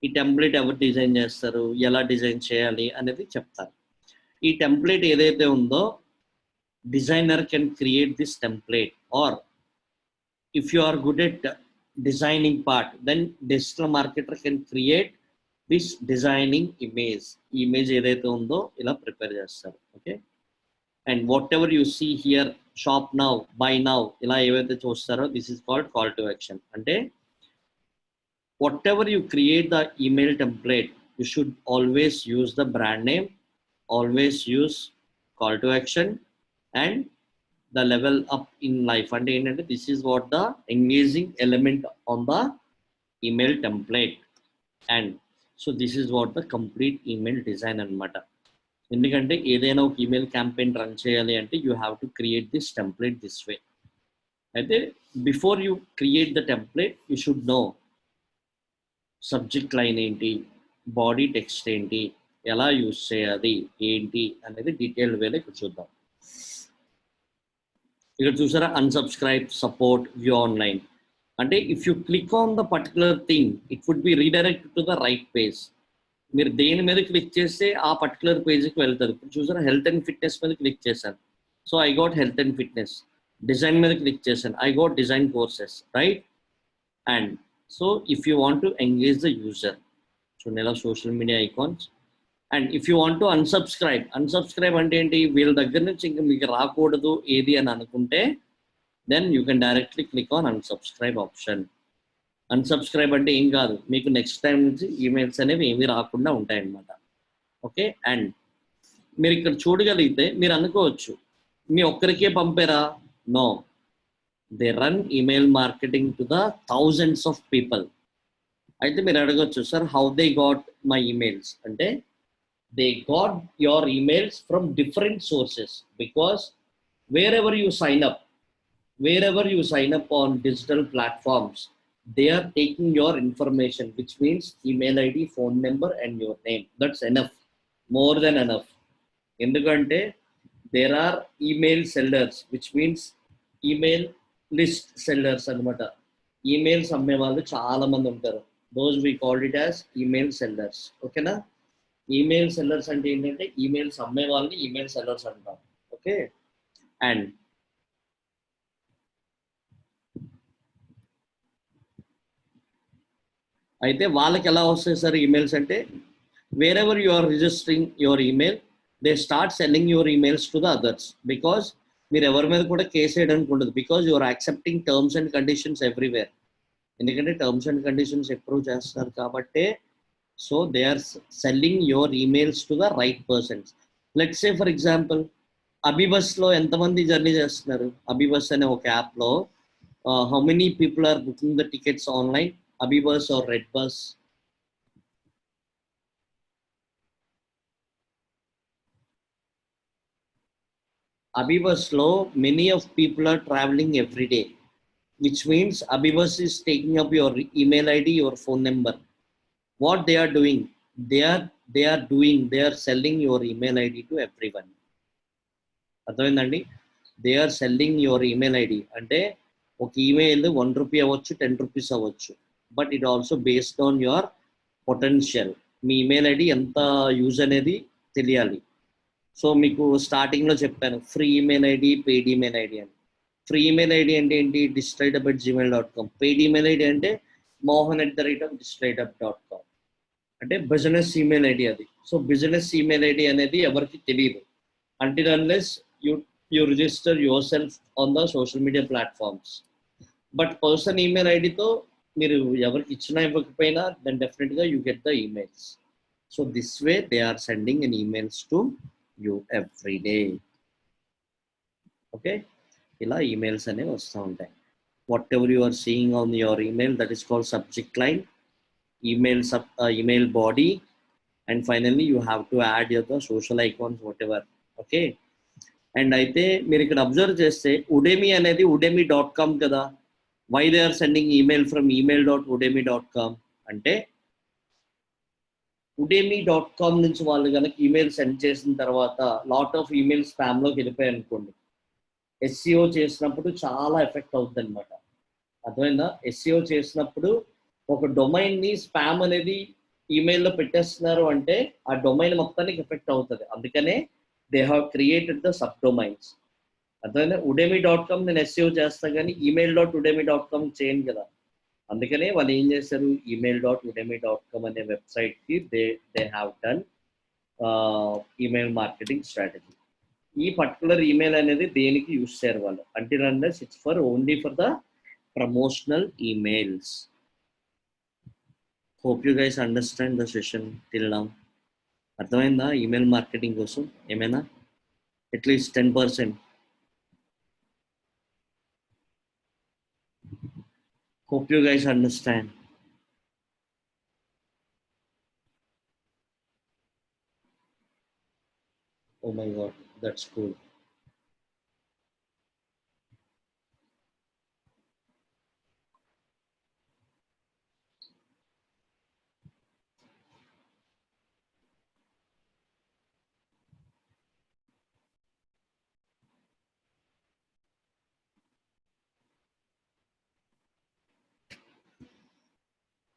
ఈ template ఎవరు design చేస్తారు, ఎలా design చేయాలి అనేది చెప్తారు. ఈ టెంప్లెట్ ఏదైతే ఉందో designer can create this template, or if you are good at designing part then digital marketer can create this designing image. ఈ ఇమేజ్ ఏదైతే ఉందో ఇలా ప్రిపేర్ చేస్తారు. Okay, and whatever you see here, shop now, buy now, ఇలా ఏవైతే చూస్తారో this is called call to action. అంటే whatever you create the email template, you should always use the brand name, always use call to action, and the level up in life. And this is what the engaging element on the email template. And so this is what the complete email design anamata. ఎందుకంటే ఏదైనా ఒక email campaign run చేయాలి అంటే you have to create this template this way. అయితే before you create the template you should know subject line ఏంటి, body text ఏంటి, ఎలా use చేయాలి ఏంటి అనేది డీటెయిల్డ్ వేలో ఇక్కడ చూద్దాం. ఇక్కడ చూసారా, అన్సబ్స్క్రైబ్, సపోర్ట్, వ్యూ ఆన్లైన్. అంటే if you click on the particular thing it would be redirect to the right page. మీరు దేని మీద క్లిక్ చేస్తే ఆ పర్టికులర్ పేజ్కి వెళ్తారు. ఇప్పుడు చూసారా, హెల్త్ అండ్ ఫిట్నెస్ మీద క్లిక్ చేశాను, so I got health and fitness. Design మీద క్లిక్ చేశాను, I got design courses, right? And so if you want to engage the user, so nela social media icons. And if you want to unsubscribe ante enti veela daggara nunchi inga meeku raakodadu edi ani anukunte then you can directly click on unsubscribe option. Unsubscribe ante em kaadu, meeku next time nunchi emails అనేవి ఏమీ రాకుండా ఉంటాయి అన్నమాట. Okay, and మీరు ఇక్కడ చూడగలిగితే మీరు అనుకోవచ్చు మీ ఒక్కరికే పంపారా? No, they run email marketing to the thousands of people. అయితే మీరు అడగొచ్చు, sir how they got my emails అంటే they got your emails from different sources, because wherever you sign up on digital platforms, they are taking your information, which means email ID, phone number, and your name. That's enough, more than enough. ఎందుకంటే there are email sellers, which means email list sellers అనమాట. ఈమెయిల్స్ అమ్మే వాళ్ళు చాలా మంది ఉంటారు. Those we called it as email sellers. ఓకేనా? Email sellers అంటే ఏంటంటే ఈమెయిల్స్ అమ్మే వాళ్ళని ఈమెయిల్ సెల్లర్స్ అంటాం. ఓకే, అండ్ అయితే వాళ్ళకి ఎలా వస్తాయి సార్ ఈమెయిల్స్ అంటే, wherever you are registering your email they start selling your emails to the others. Because మీరు ఎవరి మీద కూడా కేసు వేయడానికి ఉండదు, because you're accepting terms and conditions everywhere. ఎందుకంటే టర్మ్స్ అండ్ కండిషన్స్ అప్రూవ్ చేస్తున్నారు కాబట్టి. So they are selling your emails to the right persons. Let's say for example అబిబస్లో ఎంతమంది జర్నీ చేస్తున్నారు? అబిబస్ అనే ఒక యాప్లో how many people are booking the tickets online? AbhiBus or redBus? Abibusలో many of people are traveling every day, which means Abibus is taking up your email ID, your phone number. What they are doing? They are selling your email ID to everyone. అర్థమైందండి? They are selling your email ID. అంటే ఒక email 1 rupee అవ్వచ్చు, 10 rupees అవ్వచ్చు, but it also based on your potential. Me email ID ఎంత use అనేది తెలియాలి. So మీకు స్టార్టింగ్లో చెప్పాను free email ID, paid email ID అని. ఫ్రీ ఈమెయిల్ ఐడి అంటే ఏంటి? digitalhub@gmail.com. పెయిడ్ ఈమెయిల్ ఐడి అంటే mohan@digitalhub.com. అంటే బిజినెస్ ఈమెయిల్ ఐడి అది. సో బిజినెస్ ఈమెయిల్ ఐడి అనేది ఎవరికి తెలియదు until unless you register yourself on the social media platforms. But person email ఐడితో మీరు ఎవరికి ఇచ్చినా ఇవ్వకపోయినా దెన్ డెఫినెట్గా you get the emails. So this way they are sending in emails to you every day. Okay, ఇలా emails అనేవి వస్తూ ఉంటాయి. Whatever you are seeing on your email, that is called subject line, email body, and finally you have to add your social icons, whatever. Okay, and అయితే మీరు ఇక్కడ observe చేస్తే Udemy అనేది udemy.com కదా. Why they are sending email from email.udemy.com అంటే udemy.com నుంచి వాళ్ళు కనుక ఈమెయిల్ సెండ్ చేసిన తర్వాత లాట్ ఆఫ్ ఈమెయిల్ స్పామ్లోకి వెళ్ళిపోయాయి అనుకోండి, ఎస్సీఓ చేసినప్పుడు చాలా ఎఫెక్ట్ అవుతుంది అనమాట. అర్థమైందా? ఎస్సీఓ చేసినప్పుడు ఒక డొమైన్ని స్పామ్ అనేది ఈమెయిల్లో పెట్టేస్తున్నారు అంటే ఆ డొమైన్ మొత్తానికి ఎఫెక్ట్ అవుతుంది. అందుకనే they have created the sub domains. అర్థమైందా? udemy.com నేను ఎస్సీఓ చేస్తాను కానీ email.udemy.com చేయను కదా. అందుకనే వాళ్ళు ఏం చేశారు, email.udemy.com అనే వెబ్సైట్కి they have done email marketing strategy. ఈ పర్టికులర్ ఈమెయిల్ అనేది దేనికి యూజ్ చేయరు వాళ్ళు, until unless it's for only for the promotional emails. Hope you guys understand the session till now. అర్థమైందా ఈమెయిల్ మార్కెటింగ్ కోసం ఏమైనా at least 10%? Hope you guys understand. Oh my god, that's cool.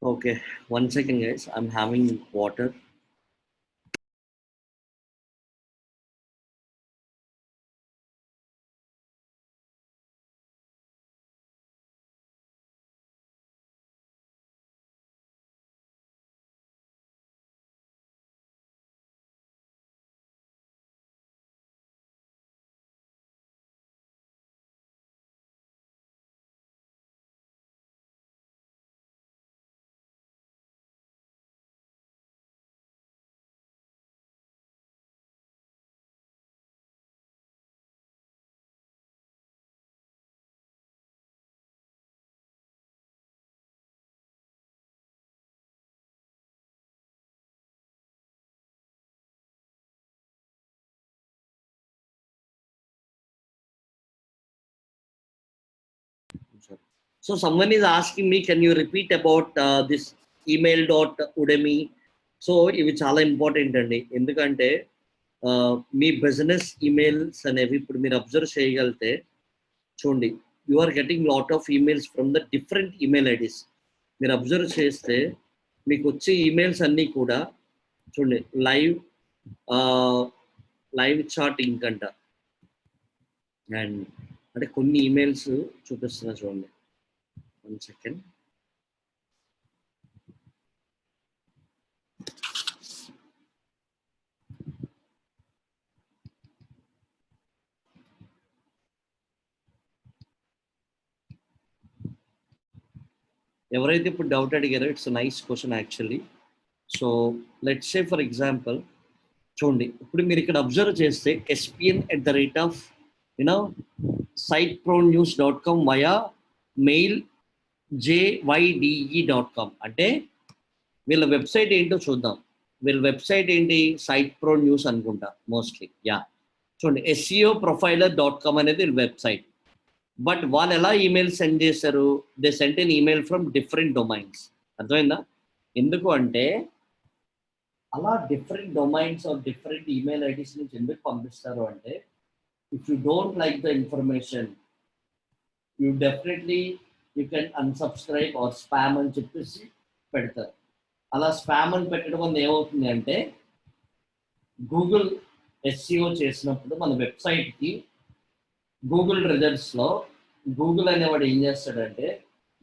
Okay, 1 second guys, I'm having water. So someone is asking me, can you repeat about this email.udemy? So ఇవి చాలా important అండి, ఎందుకంటే మీ business emails అనేవి ఇప్పుడు మీరు observe చేయగలిగితే చూడండి, you are getting lot of emails from the different email IDs. మీరు అబ్జర్వ్ చేస్తే మీకు వచ్చే ఈమెయిల్స్ అన్నీ కూడా చూడండి, లైవ్ చాటింగ్ అంట, అండ్ అంటే కొన్ని ఈమెయిల్స్ చూపిస్తున్నా చూడండి. 1 second. ఎవరైతే ఇప్పుడు డౌట్ అడిగారో it's nice question actually. So let's say for example చూడండి, ఇప్పుడు మీరు ఇక్కడ అబ్జర్వ్ చేస్తే SPN@, sitepronews.com via mail JYDE.com. అంటే వీళ్ళ వెబ్సైట్ ఏంటో చూద్దాం. వీళ్ళ వెబ్సైట్ ఏంటి, సైట్ ప్రో న్యూస్ అనుకుంటా మోస్ట్లీ. యా, చూడండి, SEOprofiler.com అనేది వీళ్ళ వెబ్సైట్. బట్ వాళ్ళు ఎలా ఈమెయిల్ సెండ్ చేశారు, they sent an email from different domains. అర్థమైందా? ఎందుకు అంటే అలా different domains or different email IDs నుంచి ఎందుకు పంపిస్తారు అంటే, if you don't like the information you definitely you can unsubscribe or spam అని చెప్పేసి పెడతారు. అలా స్పామ్ అని పెట్టడం వల్ల ఏమవుతుంది అంటే, గూగుల్ SEO చేసినప్పుడు మన వెబ్సైట్కి గూగుల్ రిజల్ట్స్లో గూగుల్ అనేవాడు ఏం చేస్తాడంటే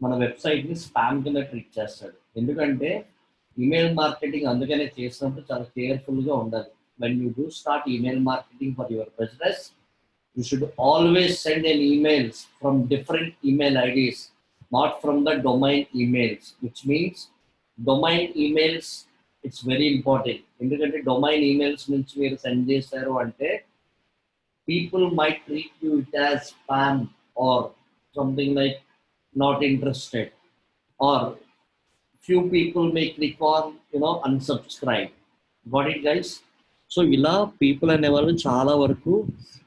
మన వెబ్సైట్ని స్పామ్ కింద ట్రీట్ చేస్తాడు. ఎందుకంటే ఈమెయిల్ మార్కెటింగ్ అందుకనే చేసినప్పుడు చాలా కేర్ఫుల్గా ఉండాలి. When you do start email marketing for your business, you should always send an emails from different email IDs. not from the domain emails, which means domain emails, it's very important. ఎందుకంటే domain emails నుంచి మీరు send చేశారు అంటే people might treat you it as spam or something like not interested, or few people may click on unsubscribe. Got it guys? So ఇలా people అనేవాళ్ళు చాలా వరకు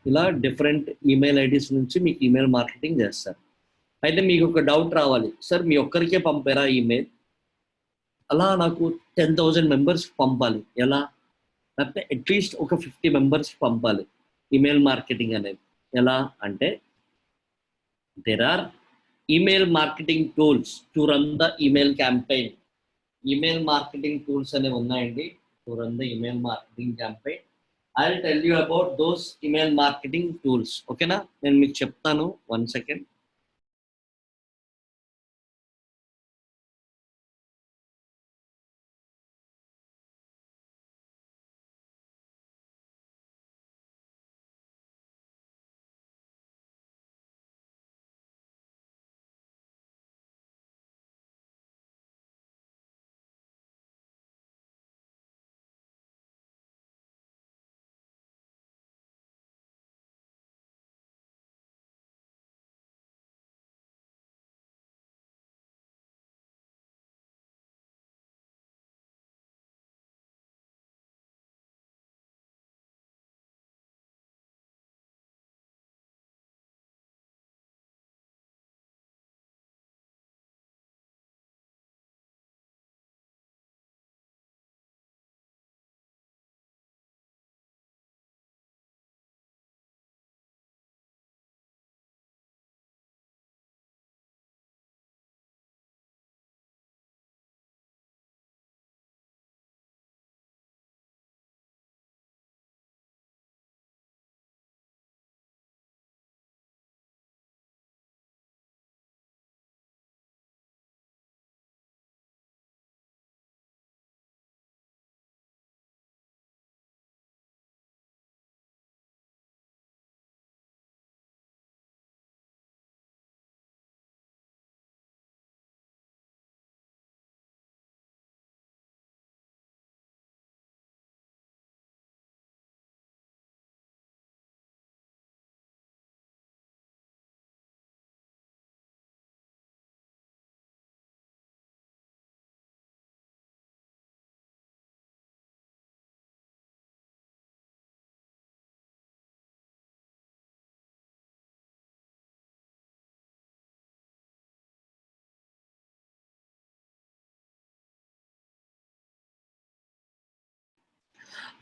ఇలా డిఫరెంట్ ఈమెయిల్ ఐడీస్ నుంచి మీకు ఈమెయిల్ మార్కెటింగ్ చేస్తారు. అయితే మీకు ఒక డౌట్ రావాలి, సార్ మీ ఒక్కరికే పంపారా ఈమెయిల్? అలా నాకు 10,000 మెంబర్స్కి పంపాలి ఎలా? లేకపోతే అట్లీస్ట్ ఒక 50 మెంబర్స్కి పంపాలి ఈమెయిల్ మార్కెటింగ్ అనేది ఎలా అంటే, there are email marketing tools to run the email campaign. Email marketing tools అనేవి ఉన్నాయండి to run the email marketing campaign. I'll tell you about those email marketing tools. ఓకేనా? నేను మీకు చెప్తాను, 1 second.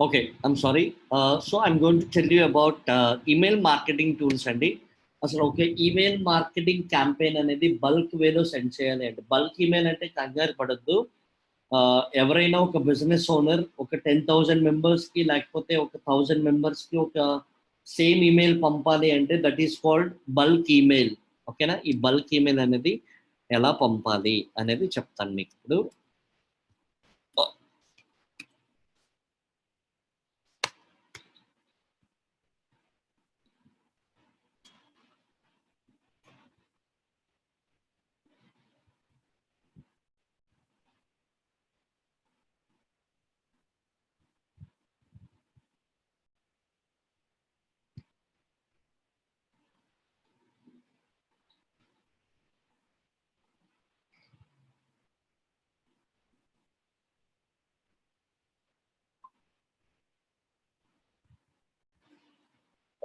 Okay, I'm sorry. So I'm going to tell you about email marketing tools అండి. అసలు okay, email marketing campaign అనేది bulk వేలో send చేయాలి అంటే, బల్క్ ఈమెయిల్ అంటే కంగారు పడద్దు. ఎవరైనా ఒక బిజినెస్ ఓనర్ ఒక 10,000 మెంబర్స్కి లేకపోతే ఒక 1,000 మెంబర్స్కి ఒక సేమ్ ఈమెయిల్ పంపాలి అంటే that is called bulk email. ఓకేనా? ఈ బల్క్ ఈమెయిల్ అనేది ఎలా పంపాలి అనేది చెప్తాను మీకు ఇప్పుడు.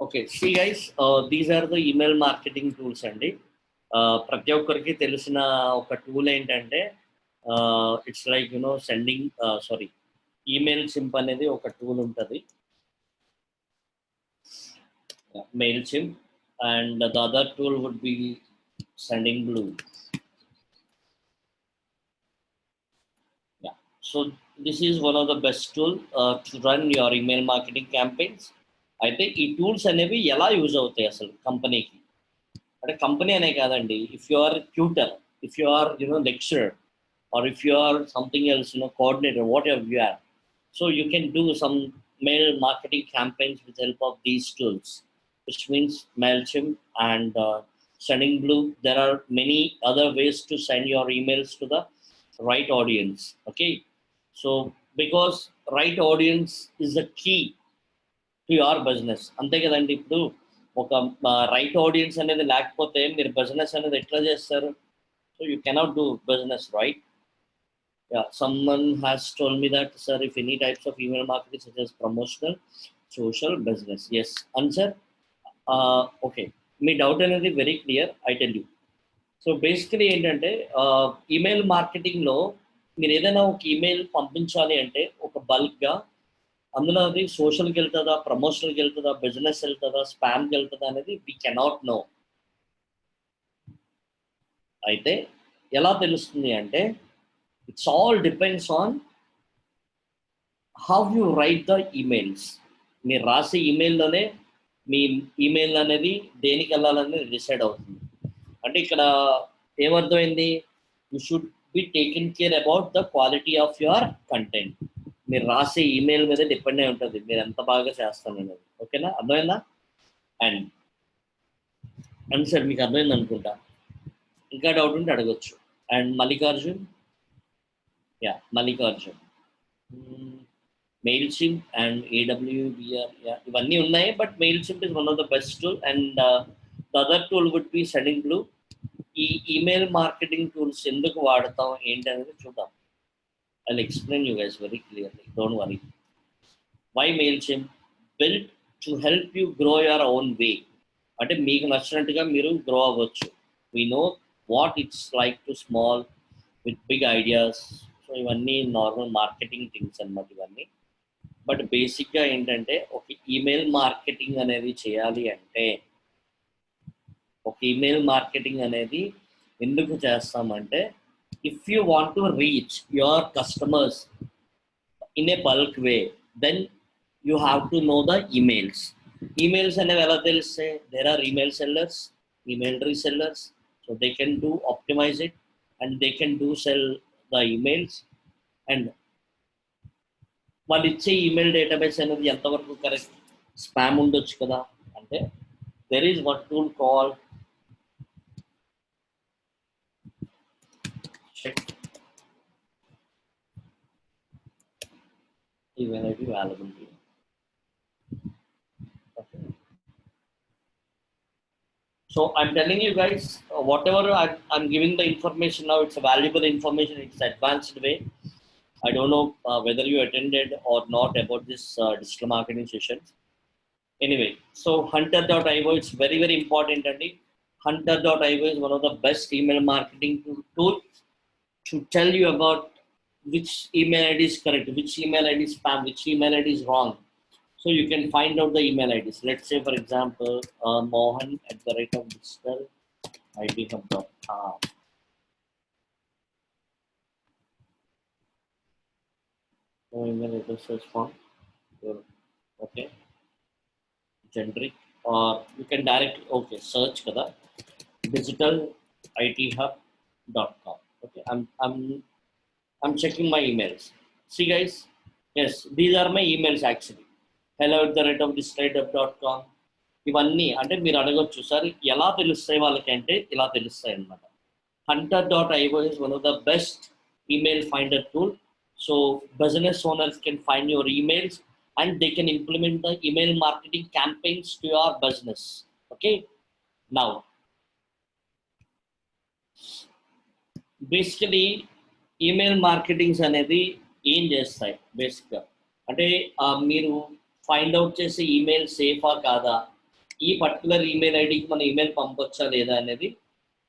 Okay, see guys, these are the email marketing tools అండి. ప్రతి ఒక్కరికి తెలిసిన ఒక టూల్ ఏంటంటే, it's like sending sorry email simp అనేది ఒక టూల్ ఉంటుంది, mail simp, and the other tool would be sending blue. So this is one of the best tool to run your email marketing campaigns. అయితే ఈ tools అనేవి ఎలా use అవుతాయి అసలు కంపెనీకి అంటే, కంపెనీ అనే కాదండి, if you are tutor, if you are lecturer, or if you are something else, coordinator, whatever you are, so you can do some mail marketing campaigns with help of these tools, which means MailChimp and Sending Blue. There are many other ways to send your emails to the right audience. Okay, so because right audience is the key to your business, అంతే కదండి. ఇప్పుడు ఒక right audience అనేది లేకపోతే మీరు business అనేది ఎట్లా చేస్తారు? So you cannot do business, right? Yeah, someone has told me that, sir, if any types of email marketing such as promotional, social, business. Yes, answer. Okay, me doubt అనేది very clear, I tell you. So basically ఏంటంటే email మార్కెటింగ్లో మీరు ఏదైనా ఒక email పంపించాలి అంటే ఒక బల్క్గా అందులో అది సోషల్కి వెళ్తుందా, ప్రమోషనల్కి వెళ్తుందా, బిజినెస్ వెళ్తుందా, స్పామ్కి వెళ్తుందా అనేది వీ కెనాట్ నో. అయితే ఎలా తెలుస్తుంది అంటే it's all depends on how you write the emails. మీరు రాసే ఈమెయిల్లోనే మీ ఈమెయిల్ అనేది దేనికి వెళ్ళాలనేది డిసైడ్ అవుతుంది. అంటే ఇక్కడ ఏమర్థమైంది? You should be taking care about the quality of your content. మీరు రాసే ఈమెయిల్ మీద డిపెండ్ అయి ఉంటుంది మీరు ఎంత బాగా చేస్తాననేది. ఓకేనా, అర్థమైందా? అండ్ సార్ మీకు అర్థమైంది అనుకుంటా, ఇంకా డౌట్ ఉంటే అడగచ్చు. And Mallikarjun, yeah Mallikarjun, mail simp and AWBR, ఇవన్నీ ఉన్నాయి. But mail simp is one of the best tool and the other tool would be sending blue. ఈ ఈమెయిల్ మార్కెటింగ్ టూల్స్ ఎందుకు వాడతాం ఏంటి అనేది చూద్దాం. I'll explain you guys very clearly. Don't worry. Why MailChimp? Built to help you grow your own way. అంటే మీకు నచ్చినట్టుగా మీరు గ్రో అవ్వచ్చు. We know what it's like to small with big ideas. So ఇవన్నీ నార్మల్ మార్కెటింగ్ థింగ్స్ అన్నమాట ఇవన్నీ. But బేసిక్గా ఏంటంటే ఒక ఈమెయిల్ మార్కెటింగ్ అనేది చేయాలి అంటే, ఒక ఈమెయిల్ మార్కెటింగ్ అనేది ఎందుకు చేస్తామంటే, if you want to reach your customers in a bulk way, then you have to know the emails. Emails అనేవి ఎలా తెలిస్తే, there are email sellers, email resellers, so they can do optimize it and they can do sell the emails. And వాళ్ళు ఇచ్చే email database అనేది ఎంతవరకు correct, spam ఉండొచ్చు కదా. అంటే there is one tool called check email ID availability. Okay. So I'm telling you guys, whatever I'm giving the information now, it's a valuable information. It's advanced way. I don't know whether you attended or not about this digital marketing sessions. Anyway, so hunter.io, it's very, very important. And hunter.io is one of the best email marketing tool to tell you about which email ID is correct, which email ID is spam, which email ID is wrong. So you can find out the email IDs. Let's say, for example, mohan@digitalidhub.com. No email address search form. Okay. Generic, or you can directly search kada digitalidhub.com. Okay. I'm checking my emails. See guys, yes, these are my emails actually. hello@digitalidhub.com. ఇవన్నీ అంటే మీరు అడగొచ్చు, sir ఎలా తెలుస్తాయి వాళ్ళకి అంటే ఇలా తెలుస్తాయి అన్నమాట. hunter.io is one of the best email finder tool. So business owners can find your emails and they can implement the email marketing campaigns to your business. Okay, now basically email marketings అనేది ఏం చేస్తాయి బేసిక్గా అంటే, మీరు find out చేసే email సేఫా కాదా, ఈ particular email ఐడికి మన ఈమెయిల్ పంపొచ్చా లేదా అనేది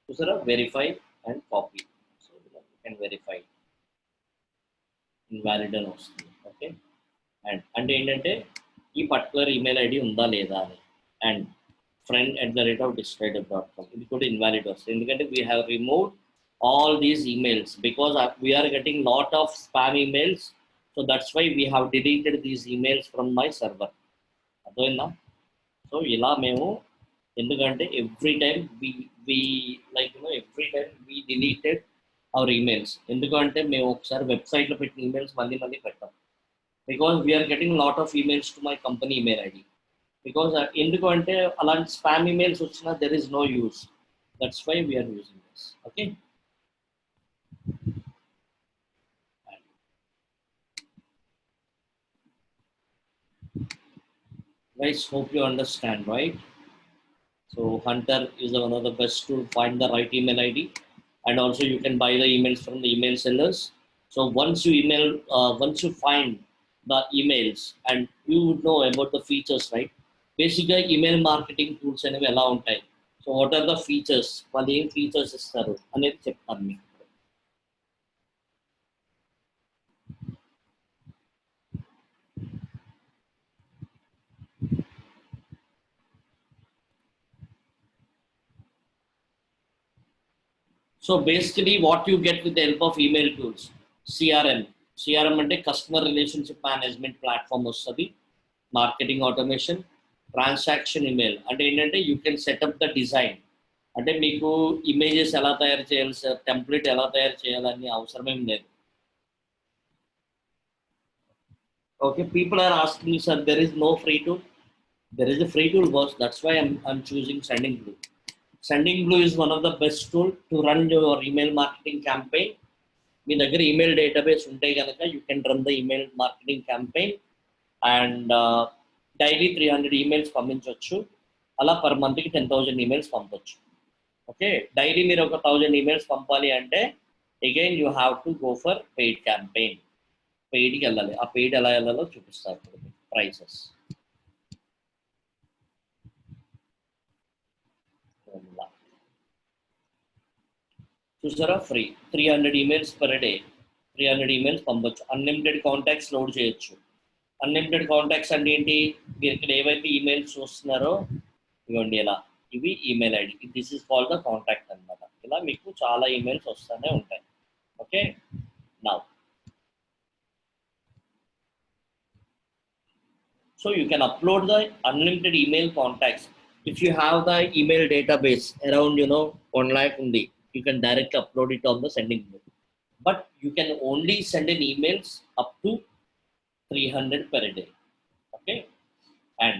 చూసారా, verify and copy. So can verify, invalid అని వస్తుంది. ఓకే, అండ్ అంటే ఏంటంటే ఈ పర్టికులర్ ఈమెయిల్ ఐడి ఉందా లేదా అని. అండ్ friend@digitalidhub.com, ఇది కూడా ఇన్వాలిడ్ వస్తుంది, ఎందుకంటే we have removed all these emails because we are getting lot of spam emails. So that's why we have deleted these emails from my server. అర్థమైందా? So ఇలా మేము ఎందుకంటే every time we like every time we deleted our emails. ఎందుకంటే మేము ఒకసారి వెబ్సైట్లో పెట్టిన emails మళ్ళీ పెట్టాం, because we're getting lot of emails to my company email ID. Because ఎందుకంటే అలాంటి స్పామ్ ఈమెయిల్స్ వచ్చినా there is no use. That's why we are using this. Okay. Guys, hope you understand, right? So Hunter is one of the best to find the right email ID, and also you can buy the emails from the email sellers. So once you find the emails, and you would know about the features, right? Basically, email marketing tools అనేవి ఎలా ఉంటాయి. So what are the features? వాళ్ళు ఏం features ఇస్తారు అనేది చెప్తాను మీకు. So basically, what you get with the help of email tools, CRM. CRM అంటే కస్టమర్ రిలేషన్షిప్ మేనేజ్మెంట్ ప్లాట్ఫామ్ వస్తుంది. మార్కెటింగ్ ఆటోమేషన్, ట్రాన్సాక్షన్ ఇమెయిల్ అంటే ఏంటంటే you can setup the design. అంటే మీకు ఇమేజెస్ ఎలా తయారు చేయాలి సార్, టెంప్లెట్ ఎలా తయారు చేయాలని అవసరమేం లేదు. Okay, people are asking sir there is no free tool. There is a free tool, boss. That's why I'm choosing Sending Blue. Sending Blue is one of the best tool to run your email marketing campaign. మీ దగ్గర email database ఉంటే కనుక you can run the email marketing campaign and daily 300 emails పంపించవచ్చు. అలా per మంత్కి 10,000 emails పంపొచ్చు. Okay, daily మీరు ఒక 1000 emails పంపాలి అంటే again you have to go for paid campaign. పెయిడ్కి వెళ్ళాలి. ఆ పెయిడ్ ఎలా వెళ్ళాలో చూపిస్తారు ఇప్పుడు ప్రైసెస్. చూసారా, free 300 emails per day. 300 emails పంపొచ్చు. అన్లిమిటెడ్ కాంటాక్ట్స్ లోడ్ చేయొచ్చు. అన్లిమిటెడ్ కాంటాక్ట్స్ అంటే ఏంటి, మీరు ఇక్కడ ఏవైతే ఈమెయిల్స్ చూస్తున్నారో ఇవ్వండి ఇలా, ఇవి email ID. This is called the contact అనమాట. ఇలా మీకు చాలా ఈమెయిల్స్ వస్తూనే ఉంటాయి. Okay, now so you can upload the unlimited email contacts. If you have the email database around 1 lakh undi, you can directly upload it on the Sending Blue. But you can only send in emails up to 300 per day. Okay, and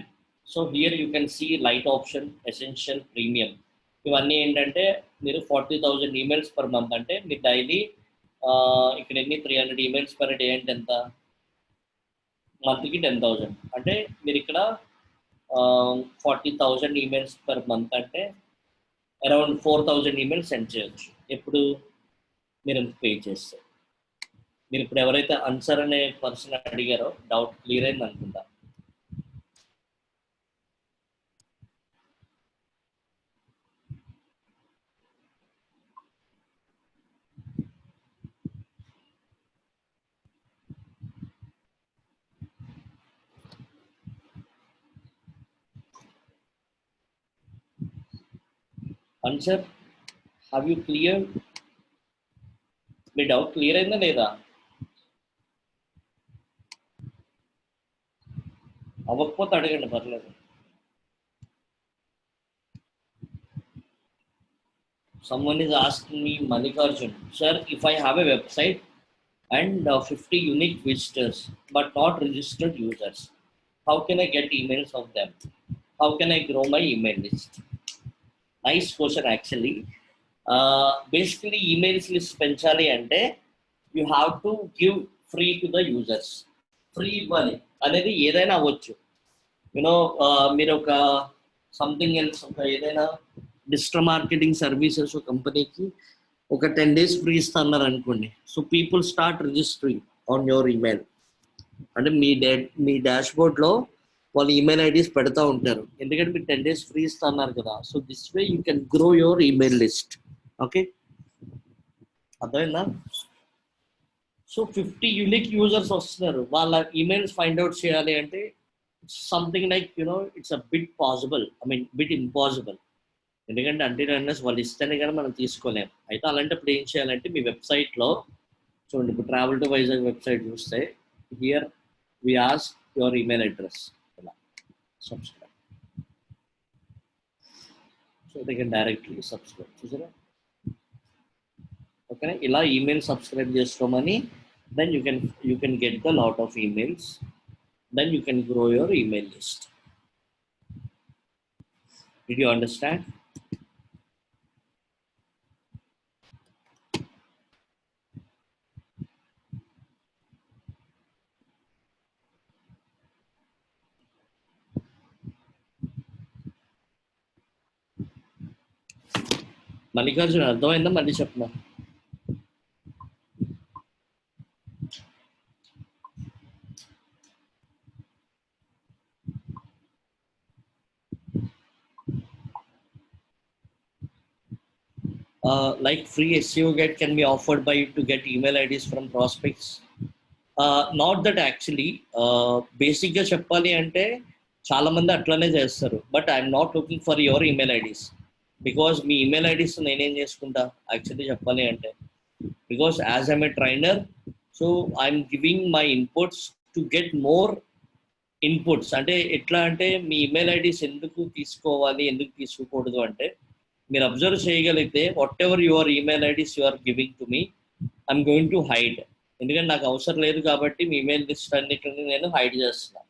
so here you can see light option, essential, premium. ఇవన్నీ ఏంటంటే మీరు 40,000 emails per month అంటే మీరు daily ఇక్కడ ఎన్ని 300 emails per day అంటే ఎంత, మంత్కి 10,000. అంటే మీరు ఇక్కడ 40,000 ఈమెయిల్స్ పర్ మంత్ అంటే అరౌండ్ 4,000 ఈమెయిల్స్ సెండ్ చేయొచ్చు. ఎప్పుడు మీరు ఎంత పే చేస్తే. మీరు ఇప్పుడు ఎవరైతే ఆన్సర్ అనే పర్సన్ అడిగారో డౌట్ క్లియర్ అయింది అనుకుంటా. Answer, have you clear? Me doubt clear అయిందా లేదా? అవ్వకపోతే అడగండి, పర్లేదు. Someone is asking me, Mallikarjun, sir, if I have a website and 50 unique visitors but not registered users, how can I get emails of them? How can I grow my email list? Nice question actually. Basically emails list పెంచాలి అంటే you have to give free to the users. Free ఇవ్వాలి అనేది ఏదైనా అవ్వచ్చు. మీరు ఒక something else, ఒక ఏదైనా డిజిటల్ మార్కెటింగ్ సర్వీసెస్ కంపెనీకి ఒక 10 days ఫ్రీ ఇస్తున్నారు అనుకోండి. So people start registering on your email. అంటే మీ డాష్ బోర్డ్లో వాళ్ళు ఈమెయిల్ ఐడీస్ పెడతా ఉంటారు, ఎందుకంటే మీరు 10 days ఫ్రీ ఇస్తున్నారు కదా. So this way you can grow your email list. Okay, అర్థమైందా? సో 50 యూనిక్ యూజర్స్ వస్తున్నారు, వాళ్ళ ఈమెయిల్స్ ఫైండ్ అవుట్ చేయాలి అంటే something like it's a bit possible, bit impossible. ఎందుకంటే అన్లెస్ వాళ్ళు ఇస్తేనే కానీ మనం తీసుకోలేము. అయితే అలాంటప్పుడు ఏం చేయాలంటే మీ వెబ్సైట్లో చూడండి, ఇప్పుడు ట్రావెల్ టు వైజాగ్ వెబ్సైట్ చూస్తే here we ask your email address, ఇలా subscribe. So they can directly subscribe. చూసారా? ఓకేనా? ఇలా ఈమెయిల్ సబ్స్క్రైబ్ చేసుకోమని then you can get the lot of emails, then you can grow your email list. Did you understand? Mallikarjuna అర్థమైందా? మళ్ళీ చెప్పనా? Like free SEO guide can be offered by you to get email IDs from prospects. Not that actually. Basic గా చెప్పాలి అంటే చాలా మంది అట్లనే చేస్తారు. But I'm not looking for your email IDs, because me email IDs నేనేం చేసుకుంటా actually చెప్పాలి అంటే, because as I'm a trainer, so I'm giving my inputs to get more inputs. అంటే ఎట్లా అంటే మీ ఈమెయిల్ ఐడీస్ ఎందుకు తీసుకోవాలి, ఎందుకు తీసుకోకూడదు అంటే, మీరు అబ్జర్వ్ చేయగలిగితే whatever your email IDs you are giving to me, I'm going to hide. ఎందుకంటే నాకు అవసరం లేదు కాబట్టి మీ ఈమెయిల్ లిస్ట్ అన్నిటిని నేను హైడ్ చేస్తున్నాను.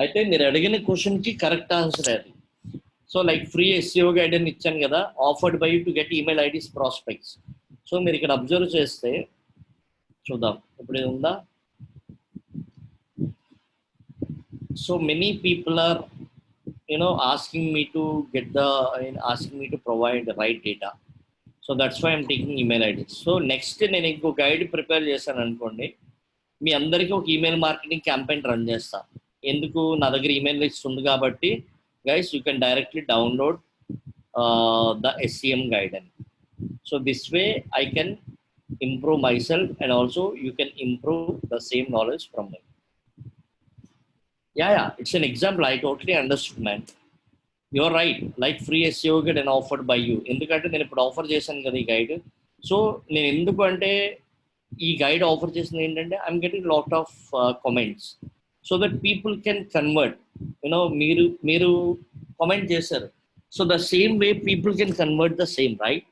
అయితే మీరు అడిగిన క్వశ్చన్కి కరెక్ట్ ఆన్సర్ అది. So like free SEO guide అని ఇచ్చాను కదా, offered by to get email IDs prospects. So మీరు ఇక్కడ అబ్జర్వ్ చేస్తే చూద్దాం ఇప్పుడు ఇది ఉందా. So many people are asking me to get asking me to provide the right data. So that's why I'm taking email IDs. So next నేను ఇంకో guide prepare చేశాను అనుకోండి, మీ అందరికీ ఒక ఈమెయిల్ మార్కెటింగ్ క్యాంపెయిన్ రన్ చేస్తా. ఎందుకు? నా దగ్గర ఈమెయిల్ లిస్ట్ ఉంది కాబట్టి guys you can directly download the SEM guide అని. So this way I can improve myself and also you can improve the same knowledge from me. Yeah, it's an example. I totally understood, man. You're right. Like free SEO guide and offered by you. ఎందుకంటే నేను ఇప్పుడు offer చేశాను కదా ఈ guide. So నేను ఎందుకు అంటే ఈ గైడ్ ఆఫర్ చేసింది ఏంటంటే I'm getting lot of comments so that people can convert. మీరు కామెంట్ చేశారు, so the same way people can convert the same, right?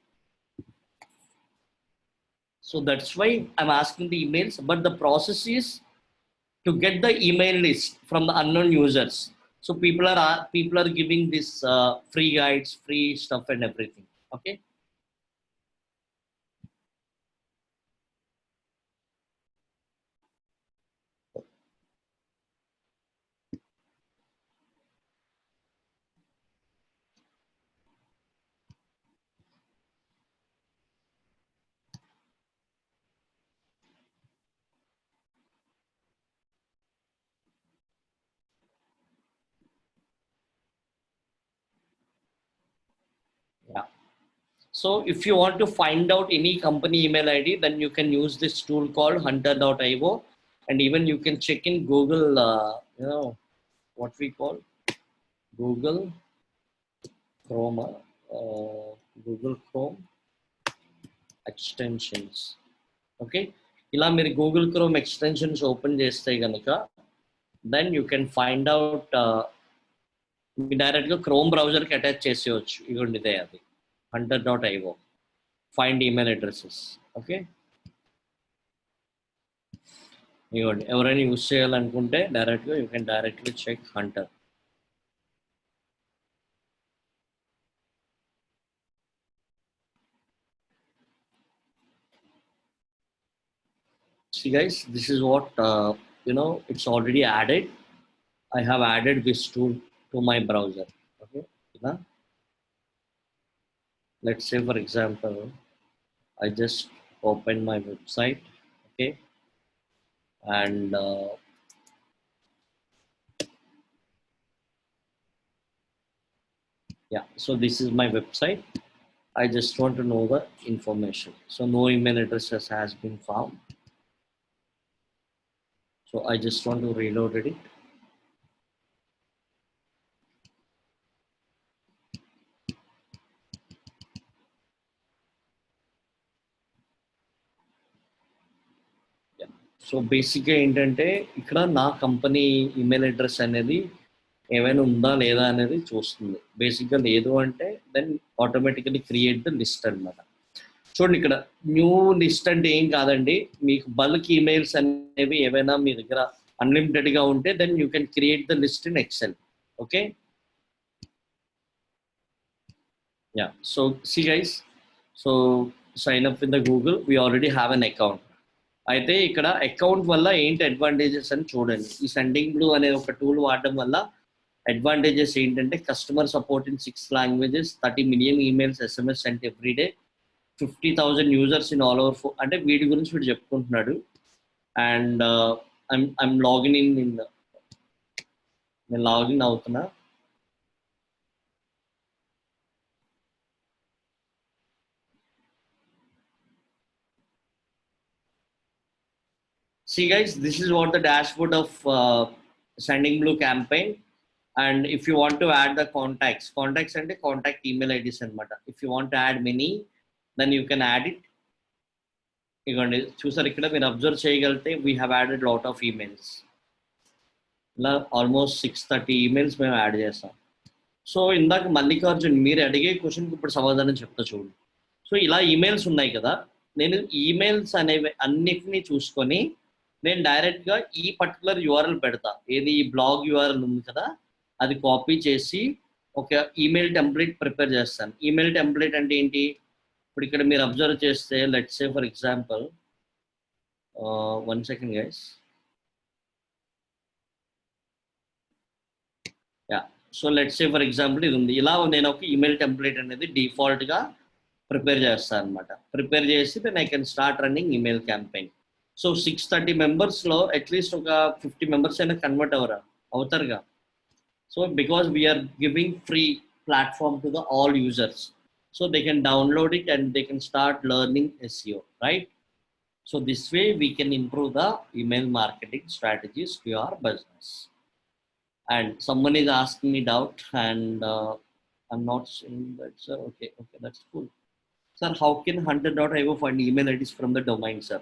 So that's why I'm asking the emails, but the process is to get the email list from the unknown users. So people are giving this free guides, free stuff and everything. Okay. Yeah. So if you want to find out any company email ID, then you can use this tool called hunter.io, and even you can check in Google, what we call Google Chrome, Google Chrome extensions. Okay. ఇలా మీరు Google chrome extensions open చేస్తే కనుక then you can find out, మీరు డైరెక్ట్గా chrome బ్రౌజర్కి attach చేసేయచ్చు. ఇదిగోండిదే అది hunter.io, find email addresses. Okay, ఇవ్వండి. ఎవరైనా యూజ్ చేయాలనుకుంటే డైరెక్ట్గా you can directly check Hunter. See guys, this is what it's already added. I have added this tool to my browser. Okay, let's say for example I just open my website. Okay, and yeah, so this is my website. I just want to know the information. So no email addresses has been found. So I just want to reload it. So బేసిక్గా ఏంటంటే ఇక్కడ నా company email address అనేది ఏమైనా ఉందా లేదా అనేది చూస్తుంది. బేసిక్గా లేదు అంటే then automatically create the list అనమాట. చూడండి, ఇక్కడ న్యూ లిస్ట్ అంటే ఏం కాదండి, మీకు బల్క్ ఈమెయిల్స్ అనేవి ఏవైనా మీ దగ్గర అన్లిమిటెడ్గా ఉంటే then you can create the list in Excel. Okay, yeah. So see guys, so sign up with the Google, we already have an account. అయితే ఇక్కడ అకౌంట్ వల్ల ఏంటి అడ్వాంటేజెస్ అని చూడండి. ఈ సెండింగ్ బ్లూ అనే ఒక టూల్ వాడడం వల్ల అడ్వాంటేజెస్ ఏంటంటే customer support in 6 languages, 30 million emails SMS sent every day, 50,000 users in all over అంటే వీడి గురించి వీడు చెప్పుకుంటున్నాడు. అండ్ ఐమ్ లాగిన్ ఇన్ నేను లాగిన్ అవుతున్నా. See guys, this is what the dashboard of Sending Blue campaign. And if you want to add the contacts and the contact email IDs anamata. If you want to add many, then you can add it. ఇగోండి చూసారు ఇక్కడ మీరు observe చేయగలిగితే we have added lot of emails. ఇలా almost 630 emails మేము add చేస్తాం. So ఇందాక మల్లికార్జున్ మీరు అడిగే క్వశ్చన్కి ఇప్పుడు సమాధానం చెప్తా చూడండి. సో ఇలా ఈమెయిల్స్ ఉన్నాయి కదా, నేను ఈమెయిల్స్ అనేవి అన్నిటినీ చూసుకొని నేను డైరెక్ట్గా ఈ పర్టికులర్ యూఆర్ఎల్ పెడతా. ఏది ఈ బ్లాగ్ యూఆర్ఎల్ ఉంది కదా, అది కాపీ చేసి ఒక ఈమెయిల్ టెంప్లెట్ ప్రిపేర్ చేస్తాను. ఈమెయిల్ టెంప్లెట్ అంటే ఏంటి, ఇప్పుడు ఇక్కడ మీరు అబ్జర్వ్ చేస్తే let's say for example 1 second guys. Yeah, so let's say for example ఇది ఉంది. ఇలా నేను ఒక ఈమెయిల్ టెంప్లెట్ అనేది డిఫాల్ట్గా ప్రిపేర్ చేస్తాను అనమాట. ప్రిపేర్ చేసి then I can start running email campaign. So 630 మెంబర్స్లో అట్లీస్ట్ ఒక 50 మెంబర్స్ అయినా కన్వర్ట్ అవుతారుగా. So because we're giving free platform to the all users, so they can download it and they can start learning SEO, right? So this way we can improve the email marketing strategies to your business. And someone is asking me doubt, and I'm not saying that, sir. Okay, that's cool. Sir, how can hunter.io find email IDs from the domain, sir?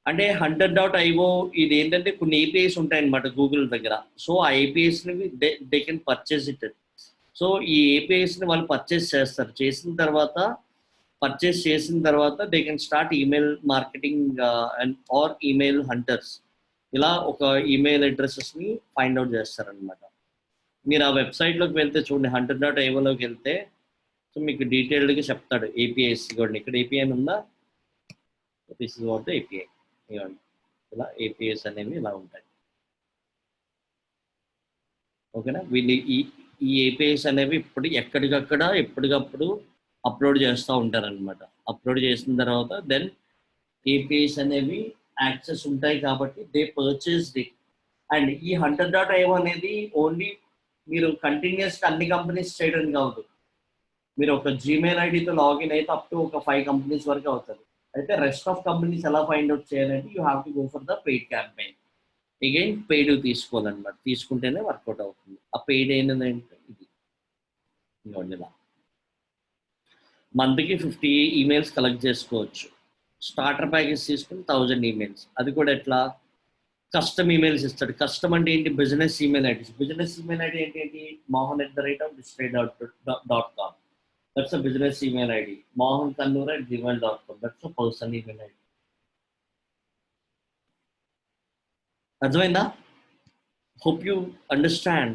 అంటే hunter.io ఇది ఏంటంటే కొన్ని APIs ఉంటాయన్నమాట Google దగ్గర. So ఆ ఏపీఐస్ని they can purchase it. So ఈ ఏపీఐస్ని వాళ్ళు పర్చేస్ చేస్తారు. పర్చేస్ చేసిన తర్వాత they can start email marketing and or email hunters. ఇలా ఒక ఈమెయిల్ అడ్రసెస్ని ఫైండ్ అవుట్ చేస్తారనమాట. మీరు ఆ వెబ్సైట్లోకి వెళ్తే చూడండి, hunter.ioలోకి వెళ్తే సో మీకు డీటెయిల్డ్గా చెప్తాడు ఏపీఐస్. ఇవ్వండి ఇక్కడ ఏపీఐ ఉందా, this is what the API. ఇవ్వండి ఇలా ఏపీఐస్ అనేవి ఇలా ఉంటాయి. ఓకేనా, వీళ్ళు ఈ ఏపీఐస్ అనేవి ఎప్పటికప్పుడు అప్లోడ్ చేస్తూ ఉంటారనమాట. అప్లోడ్ చేసిన తర్వాత దెన్ ఏపీఐస్ అనేవి యాక్సెస్ ఉంటాయి కాబట్టి దే పర్చేస్డ్ ఇట్. అండ్ ఈ hunter.io అనేది ఓన్లీ మీరు కంటిన్యూస్గా అన్ని కంపెనీస్ చేయడం కాదు. మీరు ఒక జీమెయిల్ ఐడితో లాగిన్ అయితే అప్ టు ఒక 5 కంపెనీస్ వరకు అవుతుంది. అయితే రెస్ట్ ఆఫ్ కంపెనీస్ ఎలా ఫైండ్ అవుట్ చేయాలంటే you have to go for the paid campaign. Again paid తీసుకోవాలన్నమాట, తీసుకుంటేనే వర్కౌట్ అవుతుంది. ఆ పెయిడ్ ఏంటంటే ఇది ఇలా మంత్కి 50 ఈమెయిల్స్ కలెక్ట్ చేసుకోవచ్చు. స్టార్టర్ ప్యాకేజ్ తీసుకుని 1000 ఈమెయిల్స్. అది కూడా ఎట్లా, కస్టమ్ ఈమెయిల్స్ ఇస్తాడు. కస్టమ్ అంటే ఏంటి, business email IDs. Business email ID ఏంటి, mohan@display.com. That's a business email ID. mohankannur@gmail.com. That's a personal email ID. అర్థమైందా? Hope you understand.